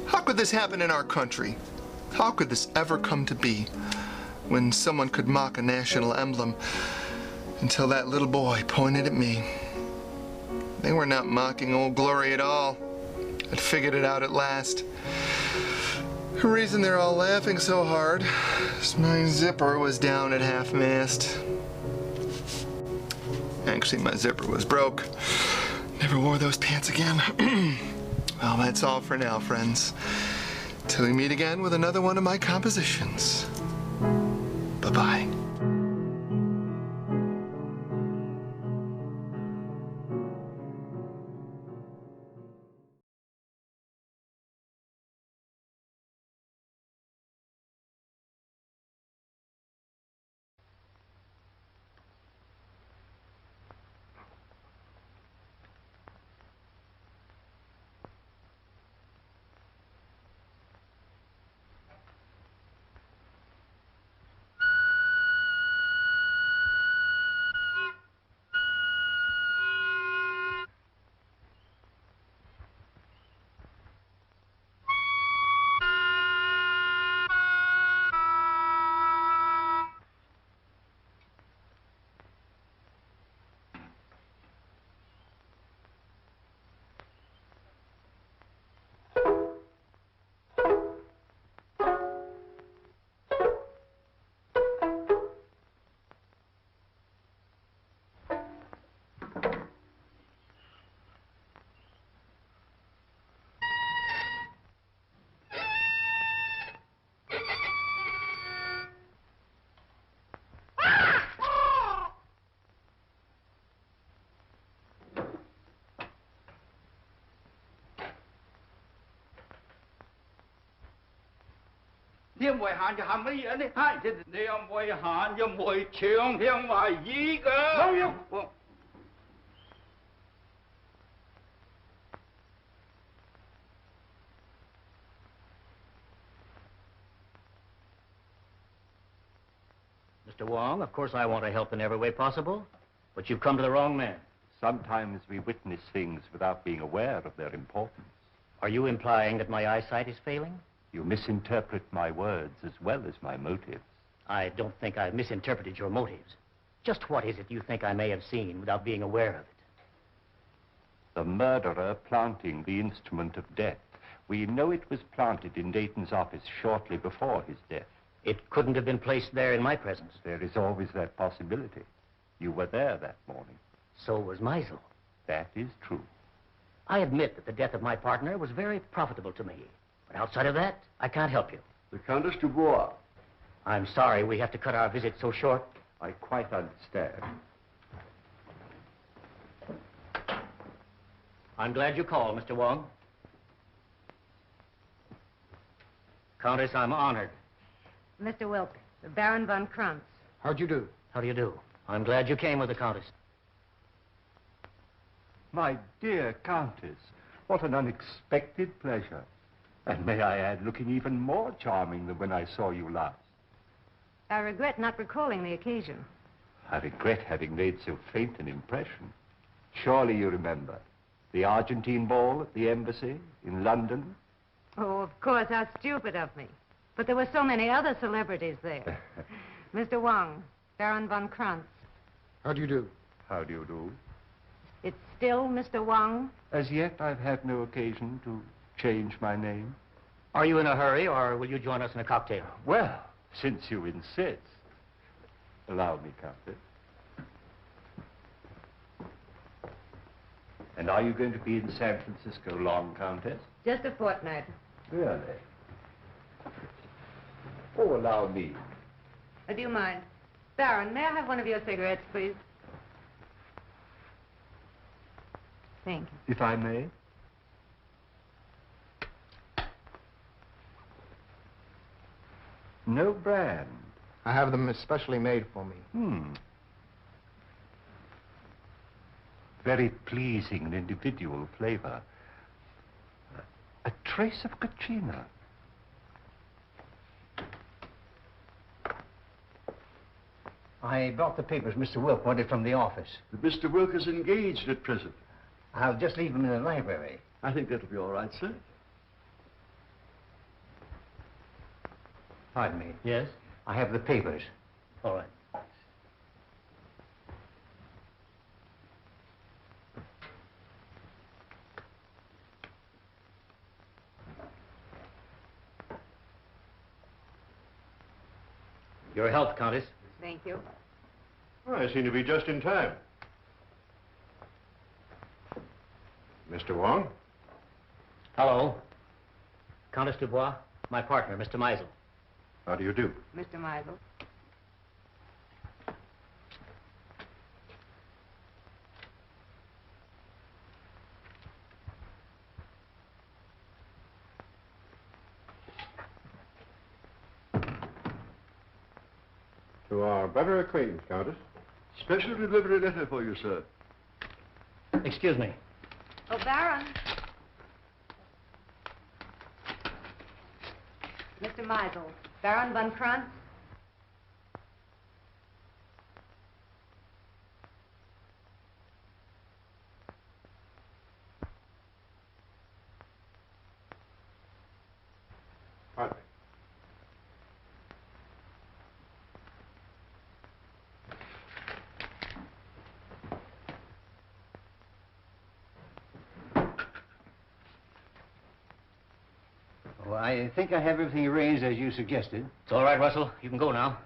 How could this happen in our country? How could this ever come to be when someone could mock a national emblem until that little boy pointed at me? They were not mocking Old Glory at all. I'd figured it out at last. The reason they're all laughing so hard is my zipper was down at half-mast. Actually, my zipper was broke. Never wore those pants again. Well, that's all for now, friends. Till we meet again with another one of my compositions. Bye-bye. Thiên mùi hạn cho hàm ý ở đây hai thì niệm mùi hạn cho mùi trường thiên hoài gì cơ. Không yêu. Mr. Wong, of course I want to help in every way possible, but you've come to the wrong man. Sometimes we witness things without being aware of their importance. Are you implying that my eyesight is failing? You misinterpret my words as well as my motives. I don't think I've misinterpreted your motives. Just what is it you think I may have seen without being aware of it? The murderer planting the instrument of death. We know it was planted in Dayton's office shortly before his death. It couldn't have been placed there in my presence. There is always that possibility. You were there that morning. So was Meisel. That is true. I admit that the death of my partner was very profitable to me. But outside of that, I can't help you. The Countess Dubois. I'm sorry we have to cut our visit so short. I quite understand. I'm glad you called, Mr. Wong. Countess, I'm honored. Mr. Wilk, the Baron von Krantz. How'd you do? How do you do? I'm glad you came with the Countess. My dear Countess, what an unexpected pleasure. And may I add, looking even more charming than when I saw you last. I regret not recalling the occasion. I regret having made so faint an impression. Surely you remember the Argentine ball at the embassy in London? Oh, of course, how stupid of me. But there were so many other celebrities there. Mr. Wong, Baron von Krantz. How do you do? How do you do? It's still Mr. Wong? As yet, I've had no occasion to change my name. Are you in a hurry, or will you join us in a cocktail? Well, since you insist. Allow me, Countess. And are you going to be in San Francisco long, Countess? Just a fortnight. Really? Oh, allow me. Do you mind? Baron, may I have one of your cigarettes, please? Thank you. If I may? No brand. I have them especially made for me. Very pleasing and individual flavor. A trace of Katrina. I brought the papers Mr. Wilk wanted from the office. Mr. Wilk is engaged at present. I'll just leave them in the library. I think that'll be all right, sir. Pardon me. Yes? I have the papers. All right. Your health, Countess. Thank you. Well, I seem to be just in time. Mr. Wong? Hello. Countess Dubois? My partner, Mr. Meisel. How do you do? Mr. Meisel. To our better acquaintance, Countess. Special delivery letter for you, sir. Excuse me. Oh, Baron. Mr. Meisel. Baron von Kranz. Pardon me. Oh, I think I have everything arranged as you suggested. It's all right, Russell. You can go now.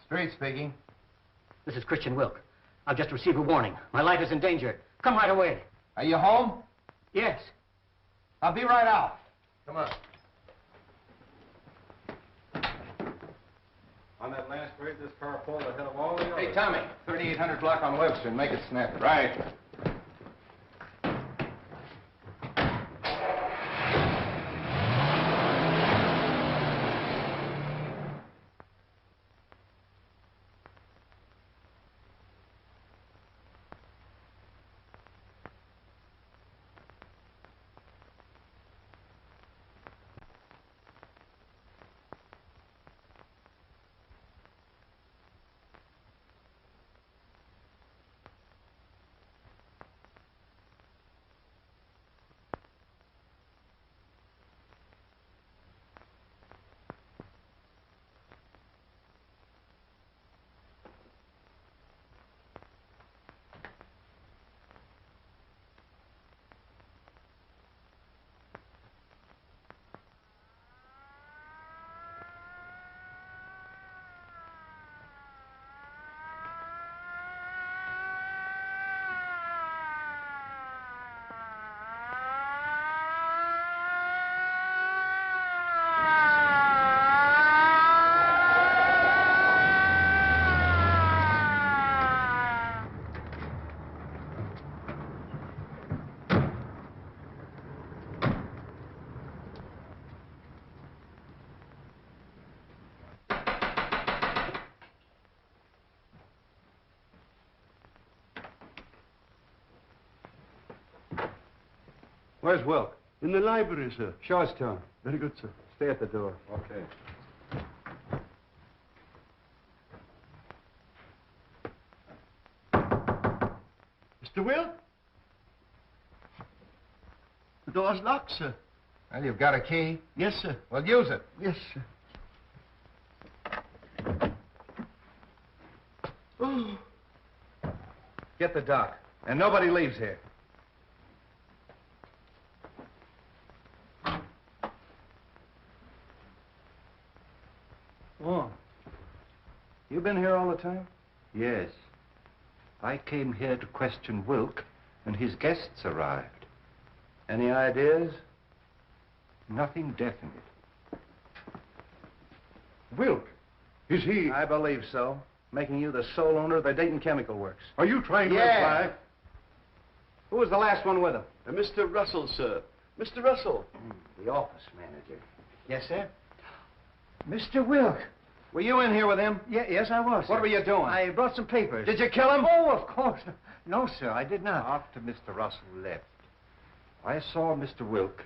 Street speaking. This is Christian Wilk. I've just received a warning. My life is in danger. Come right away. Are you home? Yes. I'll be right out. Come on. On that last grade, this car pulled ahead of all the others. Hey, Tommy, 3800 block on Webster, and make it snappy. Right. Where's Wilk? In the library, sir. Show us to him. Very good, sir. Stay at the door. Okay. Mr. Will? The door's locked, sir. Well, you've got a key? Yes, sir. Well, use it. Yes, sir. Oh. Get the dock. And nobody leaves here. Wong, you been here all the time? Yes. I came here to question Wilk, and his guests arrived. Any ideas? Nothing definite. Wilk? Is he... I believe so. Making you the sole owner of the Dayton Chemical Works. Are you trying to Yeah. imply... Who was the last one with him? Mr. Russell, sir. Mr. Russell. The office manager. Yes, sir? Mr. Wilk. Were you in here with him? Yes, I was. What sir. were you doing? I brought some papers. Did you kill him? Oh, of course. No, sir, I did not. After Mr. Russell left, I saw Mr. Wilk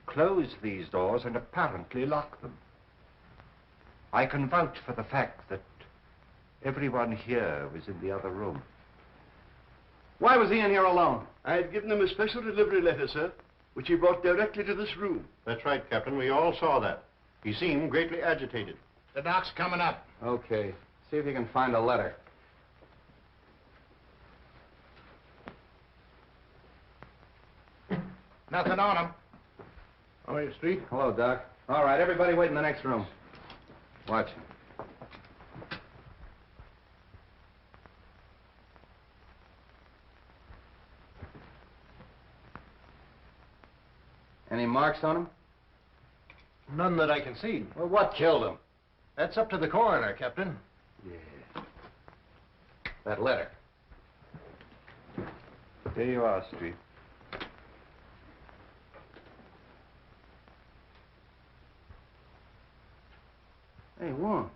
close these doors and apparently lock them. I can vouch for the fact that everyone here was in the other room. Why was he in here alone? I had given him a special delivery letter, sir, which he brought directly to this room. That's right, Captain. We all saw that. He seemed greatly agitated. The doc's coming up. Okay. See if you can find a letter. Nothing on him. How are you, Street? Hello, Doc. All right, everybody wait in the next room. Watch him. Any marks on him? None that I can see. Well, what killed him? That's up to the coroner, Captain. Yeah. That letter. There you are, Street. Hey, Wong.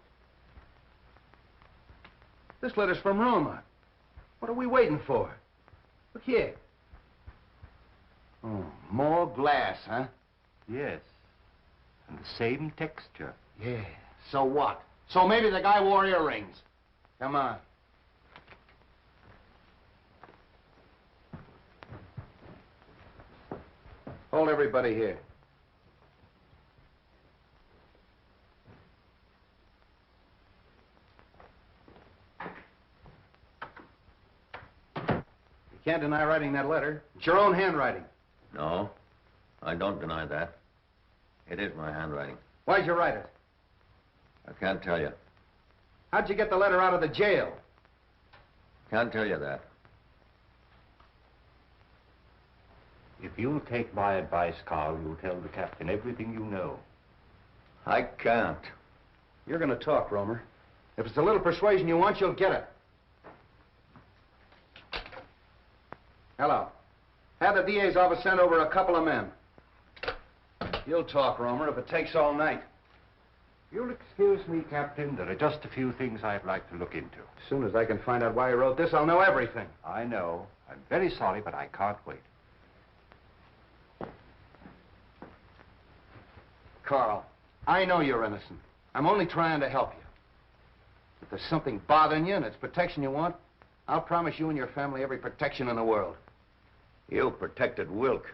This letter's from Roma. What are we waiting for? Look here. Oh, more glass, huh? Yes. And the same texture. Yeah. So what? So maybe the guy wore earrings. Come on. Hold everybody here. You can't deny writing that letter. It's your own handwriting. No, I don't deny that. It is my handwriting. Why'd you write it? I can't tell you. How'd you get the letter out of the jail? Can't tell you that. If you'll take my advice, Carl, you'll tell the captain everything you know. I can't. You're gonna talk, Romer. If it's a little persuasion you want, you'll get it. Hello. Have the DA's office send over a couple of men. You'll talk, Romer, if it takes all night. You'll excuse me, Captain. There are just a few things I'd like to look into. As soon as I can find out why he wrote this, I'll know everything. I know. I'm very sorry, but I can't wait. Carl, I know you're innocent. I'm only trying to help you. If there's something bothering you and it's protection you want, I'll promise you and your family every protection in the world. You protected Wilk.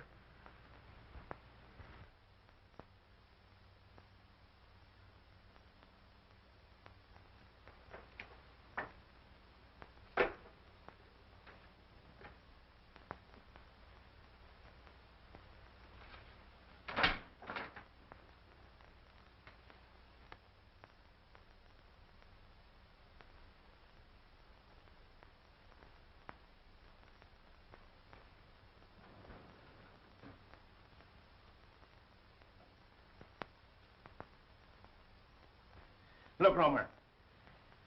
Look, Romer,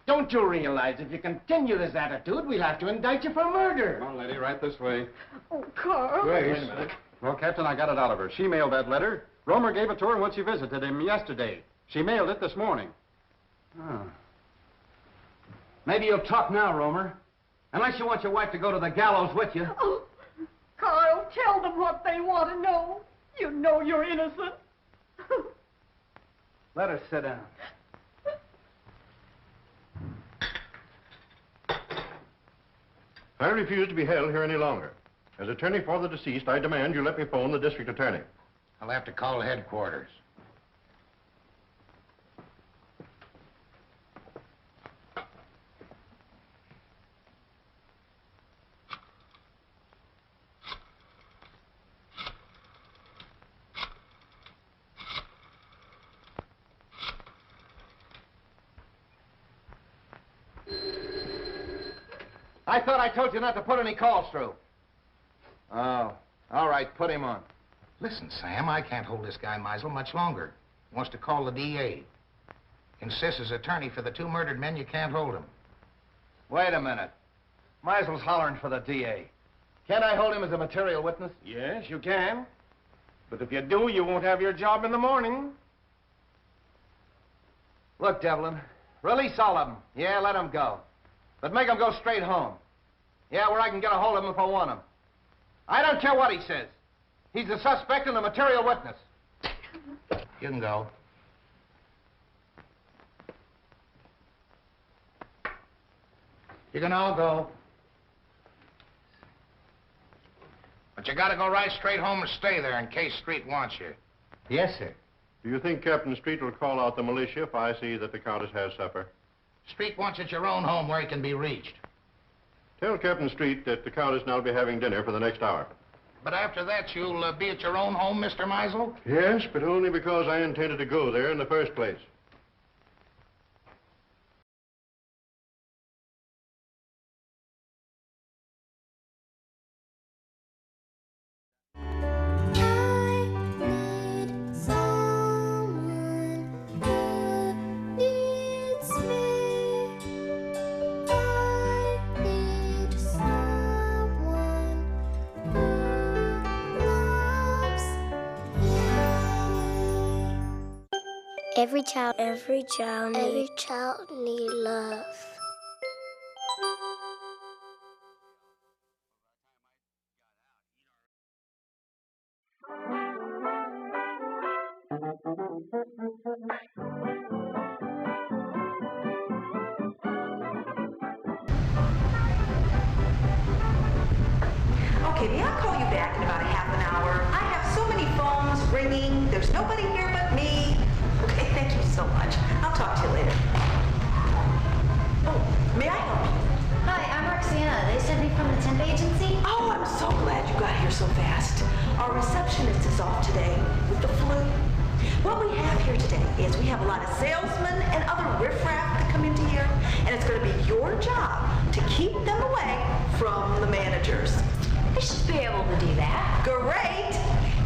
don't you realize if you continue this attitude, we'll have to indict you for murder? Come on, lady, right this way. Oh, Carl. Wait a minute. Well, Captain, I got it out of her. She mailed that letter. Romer gave it to her when she visited him yesterday. She mailed it this morning. Oh. Maybe you'll talk now, Romer. Unless you want your wife to go to the gallows with you. Oh, Carl, tell them what they want to know. You know you're innocent. Let her sit down. I refuse to be held here any longer. As attorney for the deceased, I demand you let me phone the district attorney. I'll have to call headquarters. I thought I told you not to put any calls through. Oh, all right, put him on. Listen, Sam, I can't hold this guy Meisel much longer. He wants to call the DA. Insists as attorney for the two murdered men, you can't hold him. Wait a minute. Meisel's hollering for the DA. Can't I hold him as a material witness? Yes, you can. But if you do, you won't have your job in the morning. Look, Devlin, release all of them. Yeah, let them go. But make them go straight home. Yeah, where I can get a hold of him if I want him. I don't care what he says. He's the suspect and the material witness. You can go. You can all go. But you gotta go right straight home and stay there in case Street wants you. Yes, sir. Do you think Captain Street will call out the militia if I see that the Countess has supper? Street wants at your own home where he can be reached. Tell Captain Street that the Countess and I will be having dinner for the next hour. But after that, you'll be at your own home, Mr. Meisel? Yes, but only because I intended to go there in the first place. Every child need love. Okay, may I call you back in about a half an hour? I have so many phones ringing. There's nobody here but me. Okay, thank you so much. I'll talk to you later. Oh, may I help you? Hi, I'm Roxana. They sent me from the temp agency. Oh, I'm so glad you got here so fast. Our receptionist is off today with the flu. What we have here today is we have a lot of salesmen and other riffraff that come into here, and it's going to be your job to keep them away from the managers. I should be able to do that. Great!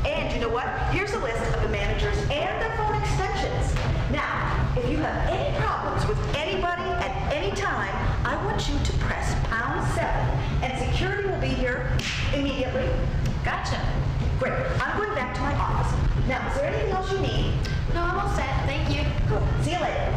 And you know what? Here's a list of the managers and their phone extensions. Now, if you have any problems with anybody at any time, I want you to press #7, and security will be here immediately. Gotcha. Great. I'm going back to my office. Now, is there anything else you need? No, I'm all set. Thank you. Good. See you later.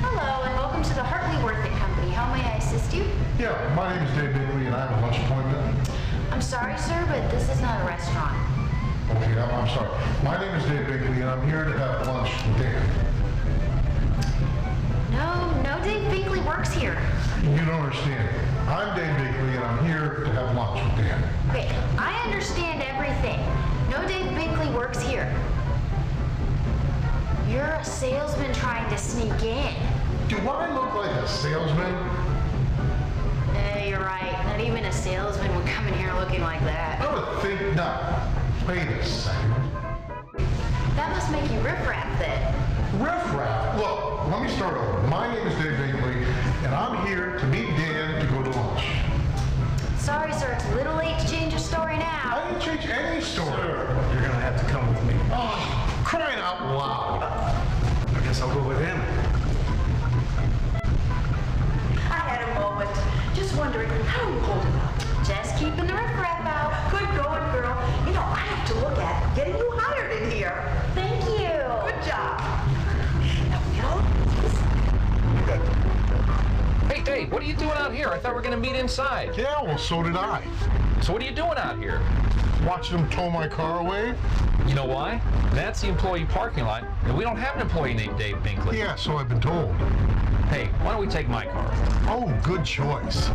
Hello, and welcome to the Hartley Worth It Company. How may I assist you? Yeah, my name is Dave Bigley, and I have a lunch appointment. I'm sorry, sir, but this is not a restaurant. Okay, I'm sorry. My name is Dave Bigley, and I'm here to have lunch with Dan. No, Dave Binkley works here. You don't understand. I'm Dave Bigley, and I'm here to have lunch with Dan. Okay, I understand everything. No, Dave Binkley works here. You're a salesman trying to sneak in. Do I look like a salesman? You're right. Not even a salesman would come in here looking like that. I would think not. Wait a second. That must make you riffraff then. Riffraff? Look, let me start over. My name is Dave Bigley, and I'm here to meet Dan to go to lunch. Sorry, sir. It's a little late to change your story now. I didn't change any story. Sir, you're gonna have to come with me. Oh, crying out loud. I guess I'll go with him. I had a moment. Just wondering, how are you holding up? Just keeping the riffraff out. Good going, girl. You know, I have to look at getting you hired in here. Thank you. Good job. Now, you know, Hey, Dave, what are you doing out here? I thought we were going to meet inside. Yeah, well, so did I. So what are you doing out here? Watching them tow my car away. You know why? That's the employee parking lot, and we don't have an employee named Dave Binkley. Yeah, so I've been told. Hey, why don't we take my car? Oh, good choice.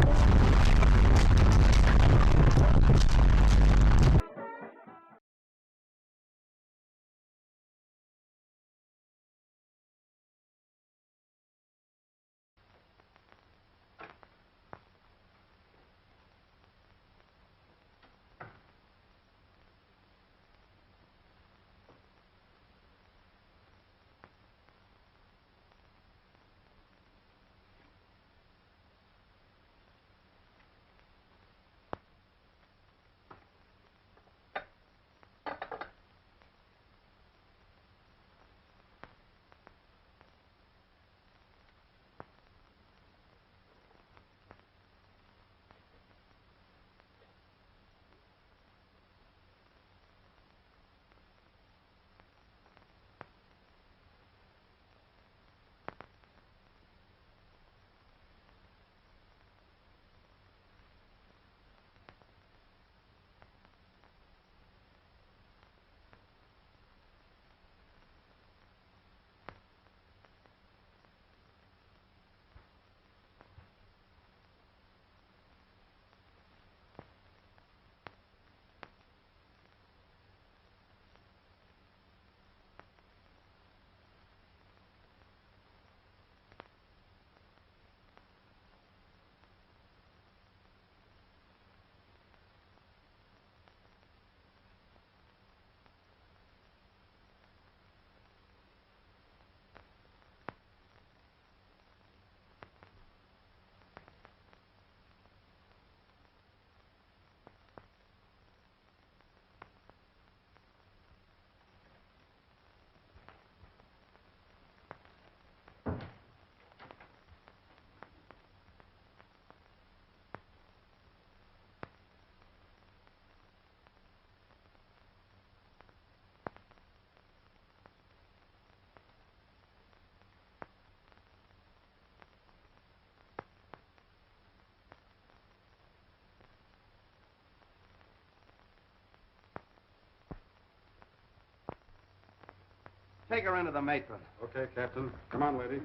Take her into the matron. Okay, Captain. Come on, lady.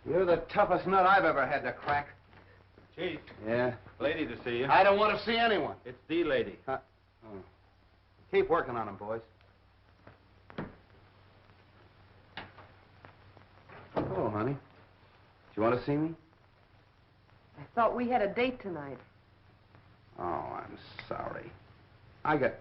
You're the toughest nut I've ever had to crack. Chief. Yeah? Lady to see you. I don't want to see anyone. It's the lady. Oh. Keep working on him, boys. Hello, honey. Do you want to see me? I thought we had a date tonight. Oh, I'm sorry. I got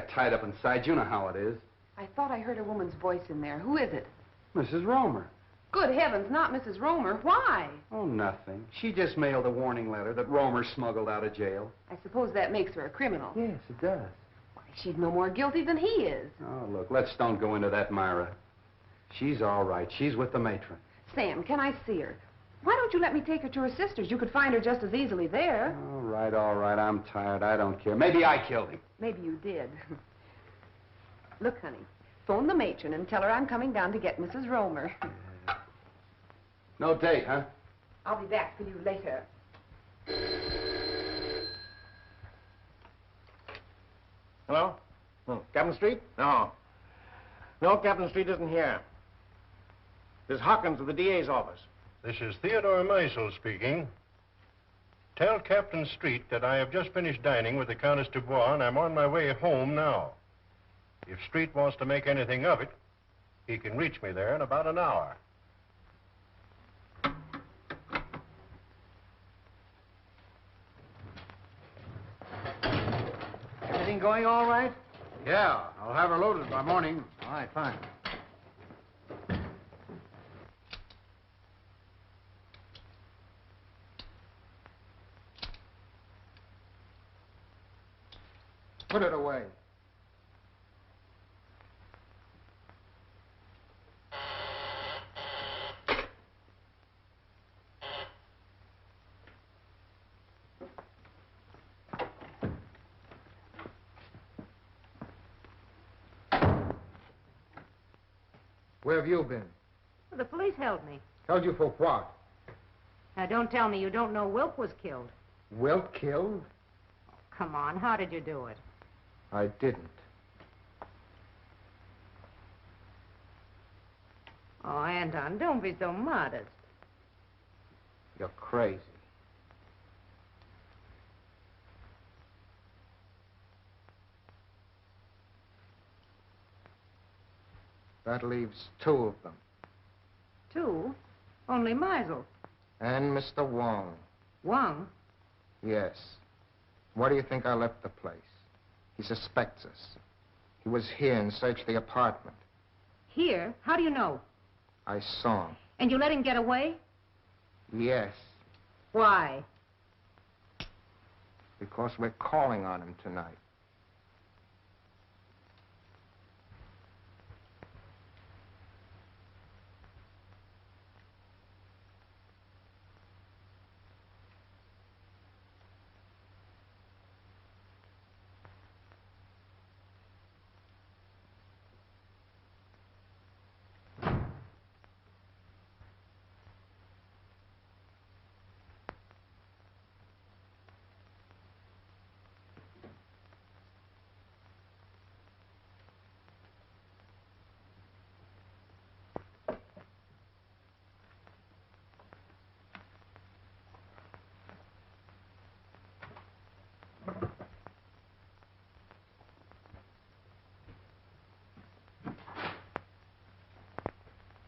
tied up inside. You know how it is. I thought I heard a woman's voice in there. Who is it? Mrs. Romer. Good heavens, not Mrs. Romer. Why? Oh, nothing. She just mailed a warning letter that Romer smuggled out of jail. I suppose that makes her a criminal. Yes, it does. Why, she's no more guilty than he is. Oh, look, let's don't go into that, Myra. She's all right. She's with the matron. Sam, can I see her? Why don't you let me take her to her sister's? You could find her just as easily there. All right, all right. I'm tired. I don't care. Maybe I killed him. Maybe you did. Look, honey, phone the matron and tell her I'm coming down to get Mrs. Romer. No date, huh? I'll be back for you later. Hello? Oh, Captain Street? No. No, Captain Street isn't here. This is Hawkins of the DA's office. This is Theodore Meisel speaking. Tell Captain Street that I have just finished dining with the Countess Dubois, and I'm on my way home now. If Street wants to make anything of it, he can reach me there in about an hour. Everything going all right? Yeah, I'll have her loaded by morning. All right, fine. Put it away. Where have you been? Well, the police held me. Held you for what? Now, don't tell me you don't know Wilk was killed. Wilt killed? Come on, how did you do it? I didn't. Oh, Anton, don't be so modest. You're crazy. That leaves two of them. Two? Only Meisel. And Mr. Wong. Wong? Yes. Why do you think I left the place? He suspects us. He was here and searched the apartment. Here? How do you know? I saw him. And you let him get away? Yes, Why? because we're calling on him tonight.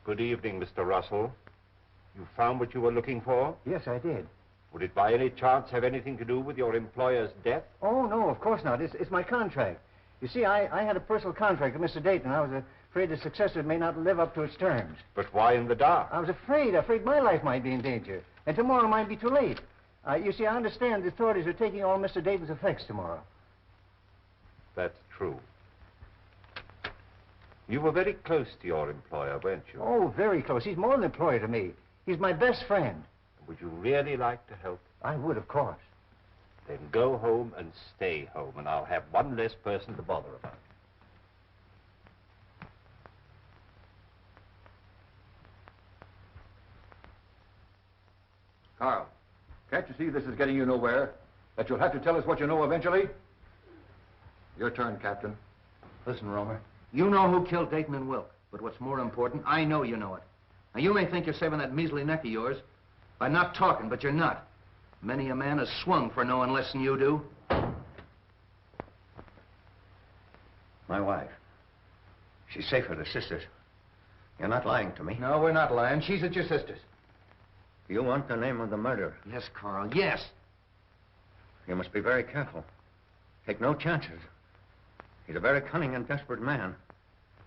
Good evening, Mr. Russell. You found what you were looking for? Yes, I did. Would it by any chance have anything to do with your employer's death? Oh, no, of course not. It's my contract. You see, I had a personal contract with Mr. Dayton. I was afraid the successor may not live up to its terms. But why in the dark? I was afraid my life might be in danger. And tomorrow might be too late. You see, I understand the authorities are taking all Mr. Dayton's effects tomorrow. That's true. You were very close to your employer, weren't you? Oh, very close. He's more than an employer to me. He's my best friend. Would you really like to help? I would, of course. Then go home and stay home, and I'll have one less person to bother about. Carl, can't you see this is getting you nowhere? That you'll have to tell us what you know eventually? Your turn, Captain. Listen, Romer. You know who killed Dayton and Wilk. But what's more important, I know you know it. Now, you may think you're saving that measly neck of yours by not talking, but you're not. Many a man has swung for knowing less than you do. My wife. She's safe with her sisters. You're not lying to me. No, we're not lying. She's at your sister's. You want the name of the murderer? Yes, Carl, yes. You must be very careful. Take no chances. He's a very cunning and desperate man.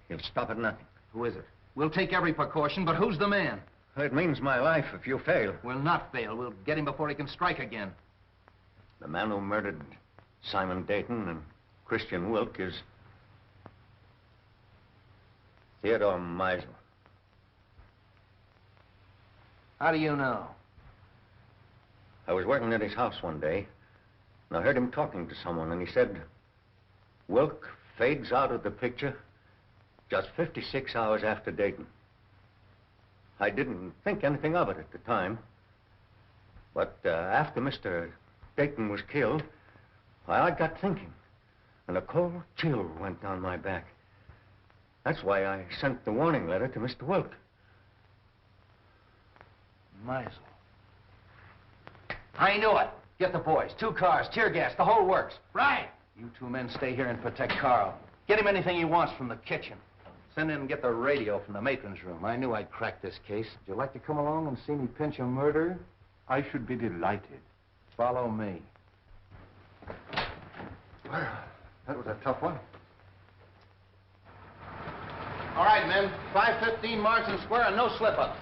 He'll stop at nothing. Who is it? We'll take every precaution, but who's the man? It means my life if you fail. We'll not fail. We'll get him before he can strike again. The man who murdered Simon Dayton and Christian Wilk is Theodore Meisel. How do you know? I was working at his house one day, and I heard him talking to someone, and he said, Wilk fades out of the picture just 56 hours after Dayton. I didn't think anything of it at the time, but after Mr. Dayton was killed, I got thinking, and a cold chill went down my back. That's why I sent the warning letter to Mr. Wilk. Meisel. I knew it. Get the boys. 2 cars, tear gas, the whole works. Right. You 2 men stay here and protect Carl. Get him anything he wants from the kitchen. Send in and get the radio from the matron's room. I knew I'd crack this case. Would you like to come along and see me pinch a murderer? I should be delighted. Follow me. Well, that was a tough one. All right, men. 5:15 marks and square and no slip-ups.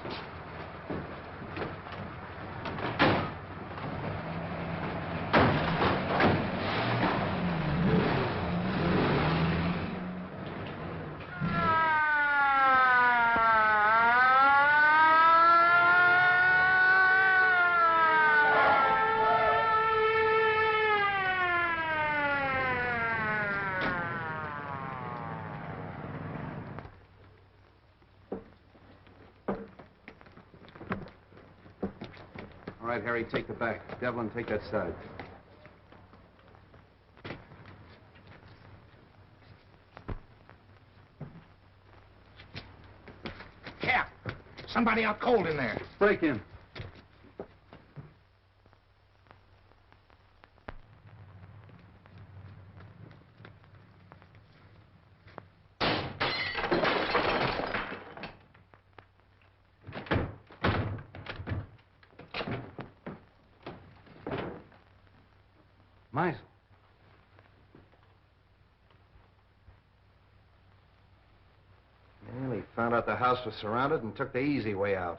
All right, Harry, take the back. Devlin, take that side. Cap, somebody out cold in there. Break in. Meisel. Well, he found out the house was surrounded and took the easy way out.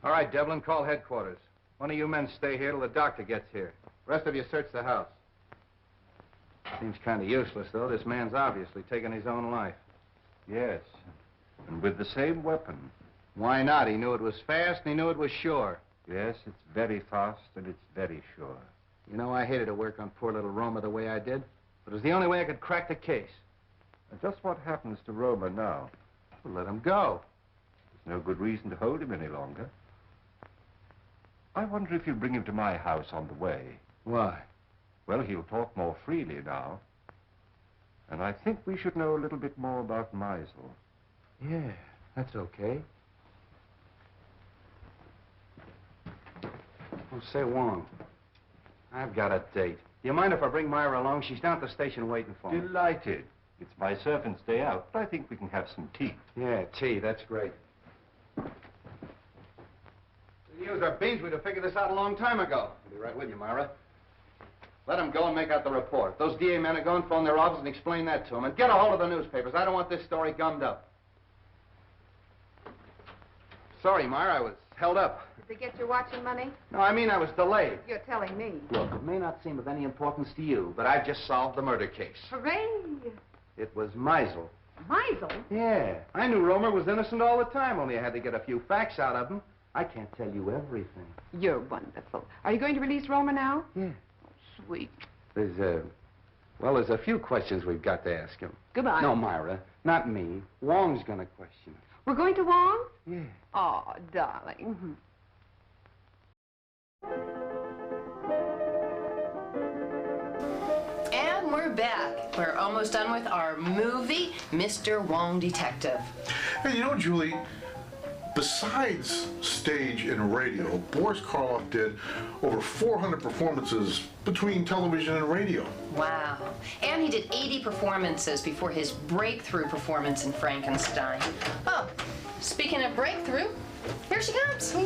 All right, Devlin, call headquarters. One of you men stay here till the doctor gets here. Rest of you search the house. Seems kind of useless, though. This man's obviously taken his own life. Yes, and with the same weapon. Why not? He knew it was fast and he knew it was sure. Yes, it's very fast and it's very sure. You know, I hated to work on poor little Roma the way I did, but it was the only way I could crack the case. And just what happens to Roma now? Well, let him go. There's no good reason to hold him any longer. I wonder if you'll bring him to my house on the way. Why? Well, he'll talk more freely now. And I think we should know a little bit more about Meisel. Yeah, that's okay. Oh, say, Wong, I've got a date. Do you mind if I bring Myra along? She's down at the station waiting for me. Delighted. It's my servant's day out, but I think we can have some tea. Yeah, tea, that's great. We used our beans, we'd have figured this out a long time ago. I'll be right with you, Myra. Let them go and make out the report. Those DA men are going to phone their office and explain that to them. And get a hold of the newspapers. I don't want this story gummed up. Sorry, Myra, I was held up. Did they get your watching money? No, I mean I was delayed. You're telling me. Look, it may not seem of any importance to you, but I've just solved the murder case. Hooray! It was Meisel. Meisel? Yeah. I knew Romer was innocent all the time, only I had to get a few facts out of him. I can't tell you everything. You're wonderful. Are you going to release Roma now? Yeah. Oh, sweet. There's a few questions we've got to ask him. Goodbye. No, Myra, not me. Wong's gonna question him. We're going to Wong? Yeah. Oh, darling. And we're back. We're almost done with our movie, Mr. Wong Detective. Hey, you know, Julie, besides stage and radio, Boris Karloff did over 400 performances between television and radio. Wow. And he did 80 performances before his breakthrough performance in Frankenstein. Oh, speaking of breakthrough, here she comes.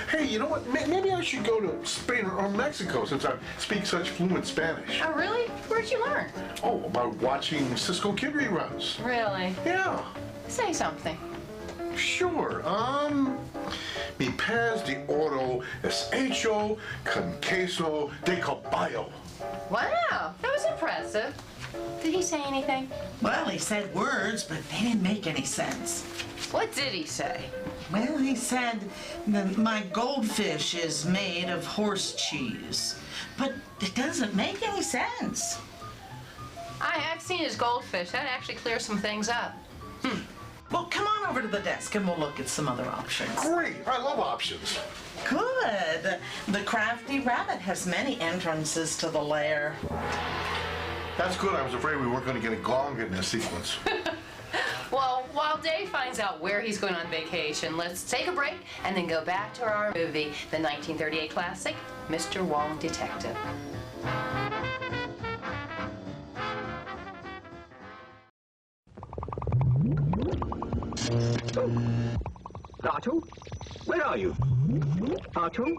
Hey, you know what? Maybe I should go to Spain or Mexico since I speak such fluent Spanish. Oh, really? Where'd you learn? Oh, by watching Cisco Kid reruns. Really? Yeah. Say something. Sure. Mi pez de oro es hecho con queso de caballo. Wow, that was impressive. Did he say anything? Well, he said words, but they didn't make any sense. What did he say? Well, he said that my goldfish is made of horse cheese. But it doesn't make any sense. I've seen his goldfish. That actually clears some things up. Well, come on over to the desk and we'll look at some other options. Great. I love options. Good. The crafty rabbit has many entrances to the lair. That's good. I was afraid we weren't going to get a gong in this sequence. Well, while Dave finds out where he's going on vacation, let's take a break and then go back to our movie, the 1938 classic, Mr. Wong Detective. Artu? Where are you? Artu?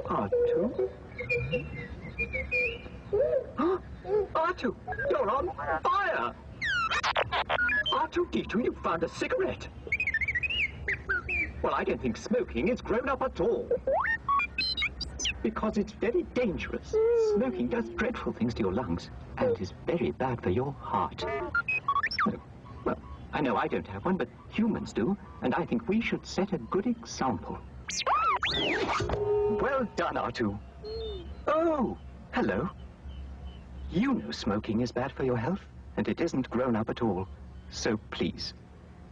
Artu? Artu, you're on fire! Artu, you found a cigarette. Well, I don't think smoking is grown up at all. Because it's very dangerous. Smoking does dreadful things to your lungs and is very bad for your heart. Well, I know I don't have one, but humans do, and I think we should set a good example. Well done, Artu. Oh, hello. You know smoking is bad for your health, and it isn't grown up at all. So please,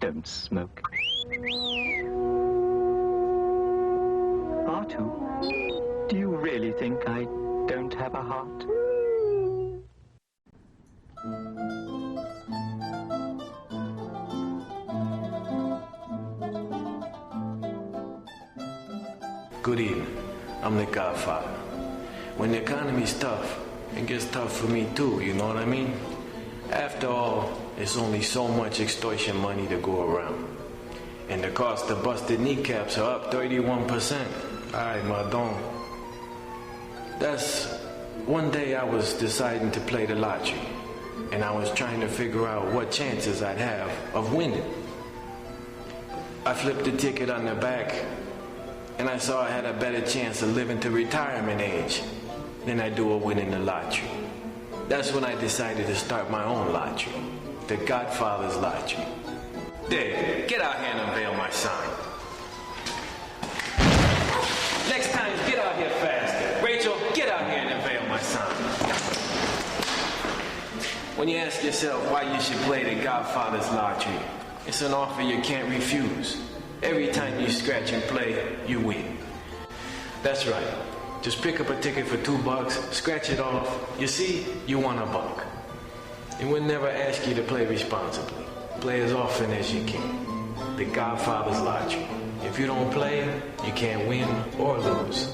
don't smoke. Artu, do you really think I don't have a heart? Good evening. I'm the Godfather. When the economy's tough, it gets tough for me too, you know what I mean? After all, it's only so much extortion money to go around. And the cost of busted kneecaps are up 31%. Ay, madon. That's one day I was deciding to play the lottery, and I was trying to figure out what chances I'd have of winning. I flipped the ticket on the back, and I saw I had a better chance of living to retirement age than I do of winning the lottery. That's when I decided to start my own lottery, the Godfather's Lottery. Dave, get out here and unveil my sign. Next time, get out here fast. Rachel, get out here and unveil my sign. When you ask yourself why you should play the Godfather's Lottery, it's an offer you can't refuse. Every time you scratch and play, you win. That's right. Just pick up a ticket for $2, scratch it off. You see, you won $1. And we'll never ask you to play responsibly. Play as often as you can. The Godfather's Lottery. If you don't play, you can't win or lose.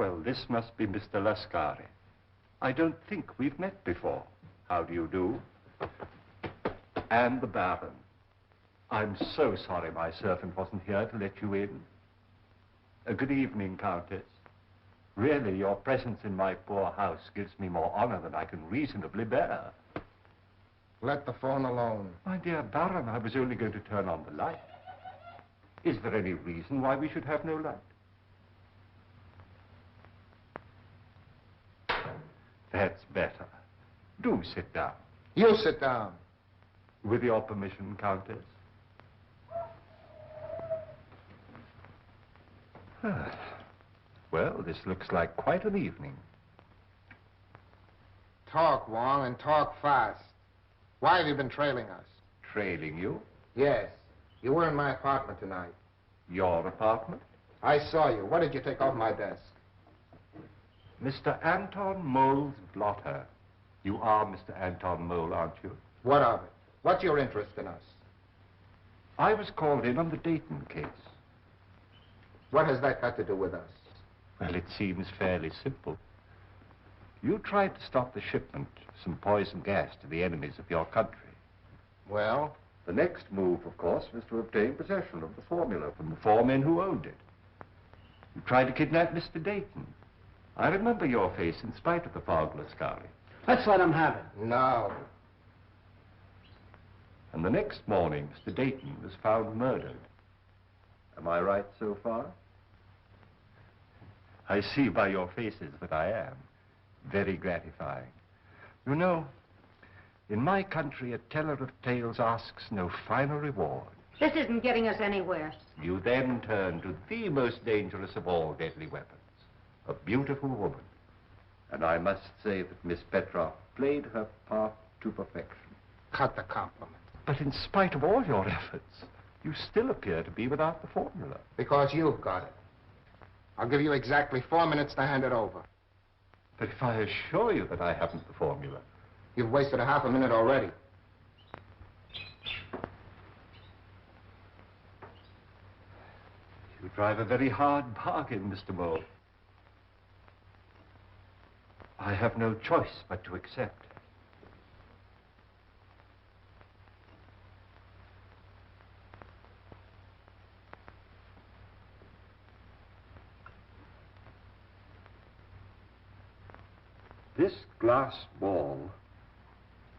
Well, this must be Mr. Lascari. I don't think we've met before. How do you do? And the Baron. I'm so sorry my servant wasn't here to let you in. Good evening, Countess. Really, your presence in my poor house gives me more honor than I can reasonably bear. Let the phone alone. My dear Baron, I was only going to turn on the light. Is there any reason why we should have no light? That's better. Do sit down. You sit down. With your permission, Countess. Well, this looks like quite an evening. Talk, Wong, and talk fast. Why have you been trailing us? Trailing you? Yes. You were in my apartment tonight. Your apartment? I saw you. What did you take off my desk? Mr. Anton Mole's blotter. You are Mr. Anton Mole, aren't you? What of it? What's your interest in us? I was called in on the Dayton case. What has that got to do with us? Well, it seems fairly simple. You tried to stop the shipment of some poison gas to the enemies of your country. Well? The next move, of course, was to obtain possession of the formula from the 4 men who owned it. You tried to kidnap Mr. Dayton. I remember your face in spite of the fog, Lascari. Let's let him have it. No. And the next morning, Mr. Dayton was found murdered. Am I right so far? I see by your faces that I am. Very gratifying. You know, in my country, a teller of tales asks no finer reward. This isn't getting us anywhere. You then turn to the most dangerous of all deadly weapons, a beautiful woman. And I must say that Miss Petroff played her part to perfection. Cut the compliment. But in spite of all your efforts, you still appear to be without the formula. Because you've got it. I'll give you exactly 4 minutes to hand it over. But if I assure you that I haven't the formula... You've wasted a half a minute already. You drive a very hard bargain, Mr. Mole. I have no choice but to accept. This glass ball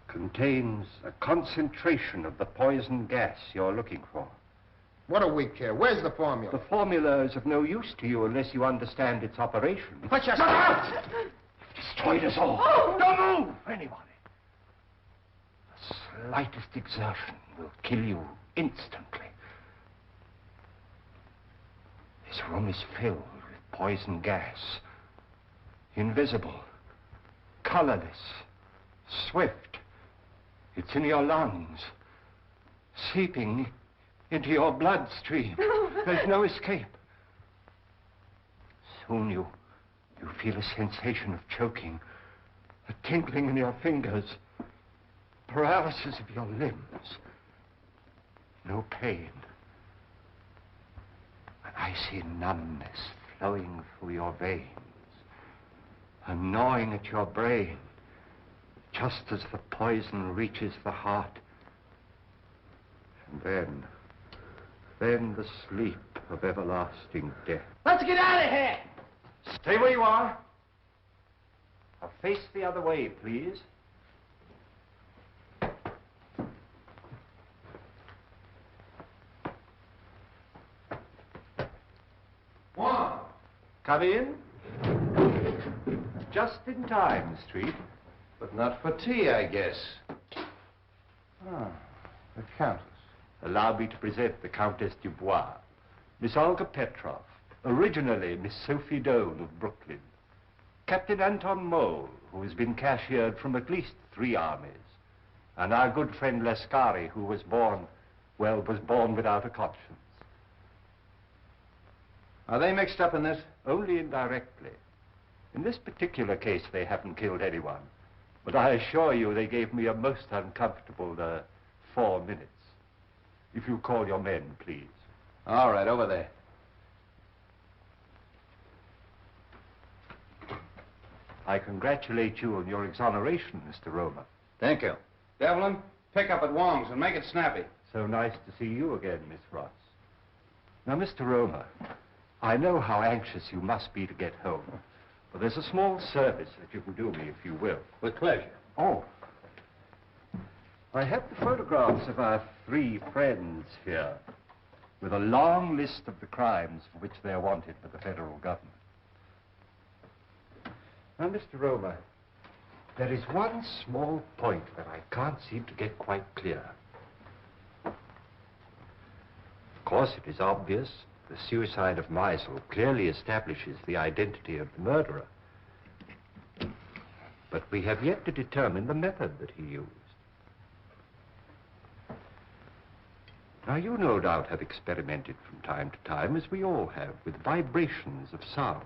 contains a concentration of the poison gas you're looking for. What do we care? Where's the formula? The formula is of no use to you unless you understand its operation. Put your... Look out! You've destroyed us all. Oh! Don't move, anybody. The slightest exertion will kill you instantly. This room is filled with poison gas. Invisible. Colorless, swift. It's in your lungs, seeping into your bloodstream. There's no escape. Soon you feel a sensation of choking, a tingling in your fingers, paralysis of your limbs. No pain. An icy numbness flowing through your veins. And gnawing at your brain, just as the poison reaches the heart. And then the sleep of everlasting death. Let's get out of here! Stay where you are. Now face the other way, please. Wong! Come in. Just in time, Street. But not for tea, I guess. Ah, the Countess. Allow me to present the Countess Dubois, Miss Olga Petroff, originally Miss Sophie Doane of Brooklyn, Captain Anton Mole, who has been cashiered from at least 3 armies, and our good friend Lascari, who was born without a conscience. Are they mixed up in this? Only indirectly. In this particular case, they haven't killed anyone. But I assure you they gave me a most uncomfortable 4 minutes. If you call your men, please. All right, over there. I congratulate you on your exoneration, Mr. Roma. Thank you. Devlin, pick up at Wong's and make it snappy. So nice to see you again, Miss Ross. Now, Mr. Roma, I know how anxious you must be to get home. But there's a small service that you can do me, if you will. With pleasure. Oh. I have the photographs of our 3 friends here, with a long list of the crimes for which they are wanted by the federal government. Now, Mr. Roma, there is one small point that I can't seem to get quite clear. Of course, it is obvious the suicide of Meisel clearly establishes the identity of the murderer. But we have yet to determine the method that he used. Now, you no doubt have experimented from time to time, as we all have, with vibrations of sound,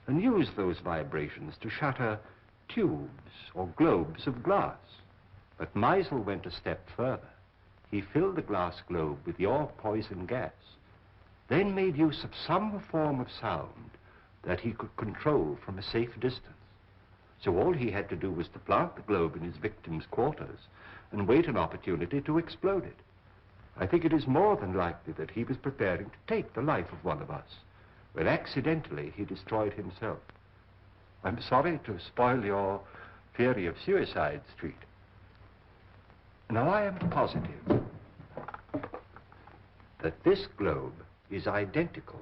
and used those vibrations to shatter tubes or globes of glass. But Meisel went a step further. He filled the glass globe with your poison gas, then made use of some form of sound that he could control from a safe distance. So all he had to do was to plant the globe in his victim's quarters and wait an opportunity to explode it. I think it is more than likely that he was preparing to take the life of one of us, when accidentally he destroyed himself. I'm sorry to spoil your theory of Suicide Street. Now, I am positive that this globe is identical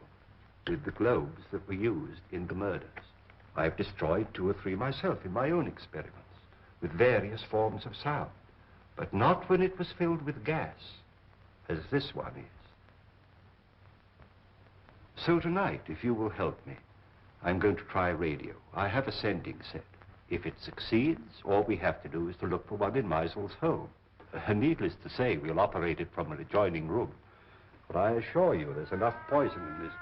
with the globes that were used in the murders. I've destroyed 2 or 3 myself in my own experiments, with various forms of sound, but not when it was filled with gas, as this one is. So tonight, if you will help me, I'm going to try radio. I have a sending set. If it succeeds, all we have to do is to look for one in Meisel's home. Needless to say, we'll operate it from an adjoining room. But I assure you, there's enough poison in this.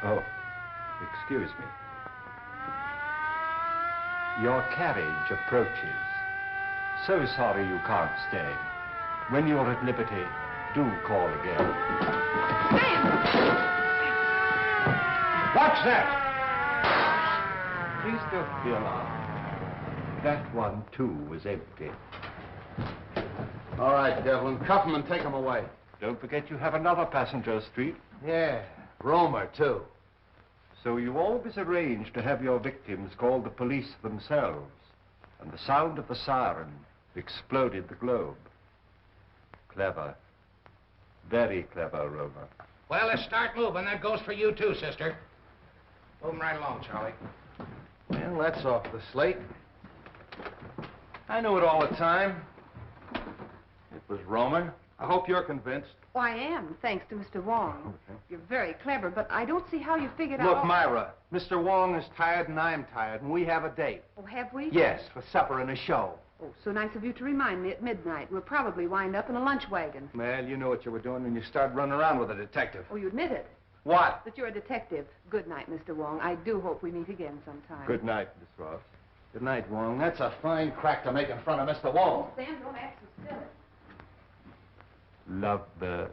Oh, excuse me. Your carriage approaches. So sorry you can't stay. When you're at liberty, do call again. Watch that! Please don't be alarmed. That one, too, was empty. All right, Devlin, cuff him and take him away. Don't forget you have another passenger street. Yeah, Romer, too. So you always arrange to have your victims call the police themselves, and the sound of the siren exploded the globe. Clever. Very clever, Romer. Well, let's start moving. That goes for you, too, sister. Moving right along, Charlie. Well, that's off the slate. I knew it all the time. It was Romer. I hope you're convinced. Oh, I am, thanks to Mr. Wong. You're very clever, but I don't see how you figured out... Look, Myra, Mr. Wong is tired and I'm tired, and we have a date. Oh, have we? Yes, for supper and a show. Oh, so nice of you to remind me at midnight. We'll probably wind up in a lunch wagon. Well, you knew what you were doing when you started running around with a detective. Oh, you admit it. What? That you're a detective. Good night, Mr. Wong. I do hope we meet again sometime. Good night, Miss Ross. Good night, Wong. That's a fine crack to make in front of Mr. Wong. Sam, don't act so silly. Lovebirds.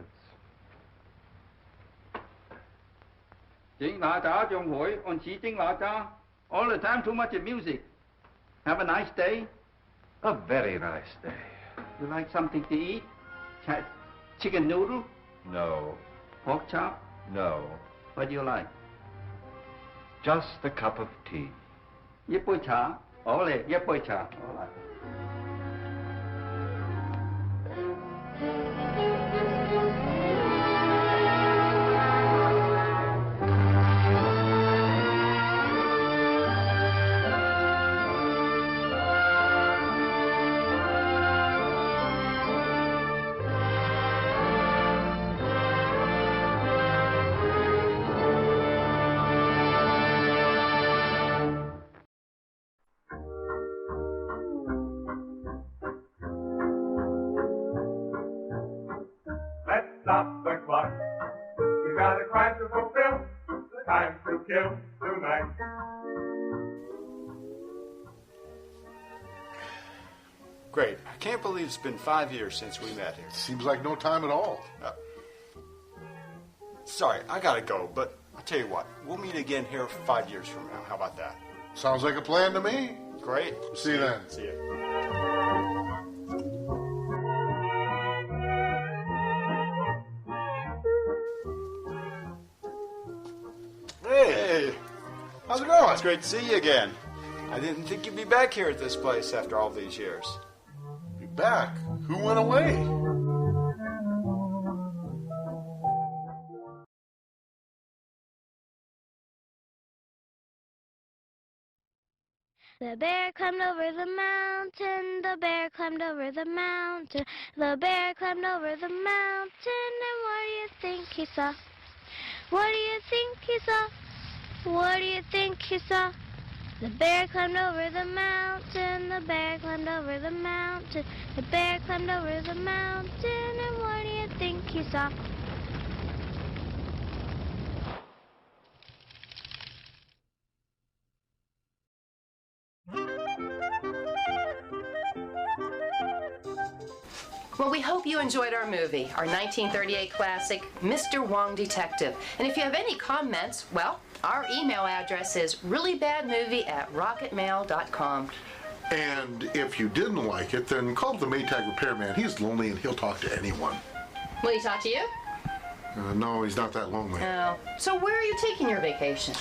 請大家將會按此經大家 all the time too much music. Have a nice day. A very nice day. You like something to eat? Chicken noodle? No. Pork chop? No. What do you like? Just a cup of tea. 一杯茶. Ole, 一杯茶. All right. Stop the clock. We got a crime to fulfill. The time to kill tonight. Great. I can't believe it's been 5 years since we met here. Seems like no time at all. Sorry, I gotta go, but I'll tell you what. We'll meet again here 5 years from now. How about that? Sounds like a plan to me. Great. See you then. See you. Hey. How's it going? It's great to see you again. I didn't think you'd be back here at this place after all these years. Be back? Who went away? The bear climbed over the mountain, the bear climbed over the mountain, the bear climbed over the mountain, and what do you think he saw? What do you think he saw? What do you think he saw? The bear climbed over the mountain, the bear climbed over the mountain, the bear climbed over the mountain, and what do you think he saw? Well, we hope you enjoyed our movie, our 1938 classic, Mr. Wong Detective. And if you have any comments, well, our email address is reallyBadmovie@rocketmail.com. And if you didn't like it, then call the Maytag repairman. He's lonely and he'll talk to anyone. Will he talk to you? No, he's not that lonely. Oh. So where are you taking your vacation?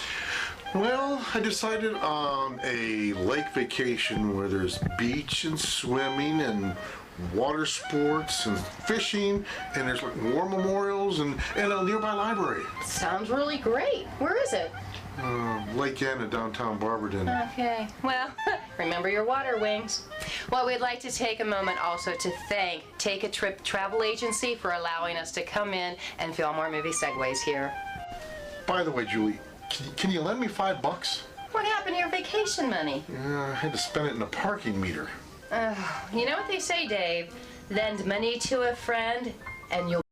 Well, I decided on a lake vacation where there's beach and swimming and water sports and fishing, and there's like war memorials and a nearby library. Sounds really great. Where is it? Lake Anna, downtown Barberton. Okay. Well, remember your water wings. Well, we'd like to take a moment also to thank Take a Trip Travel Agency for allowing us to come in and film our movie segues here. By the way, Julie, can you lend me $5? What happened to your vacation money? Yeah, I had to spend it in a parking meter. You know what they say, Dave? Lend money to a friend and you'll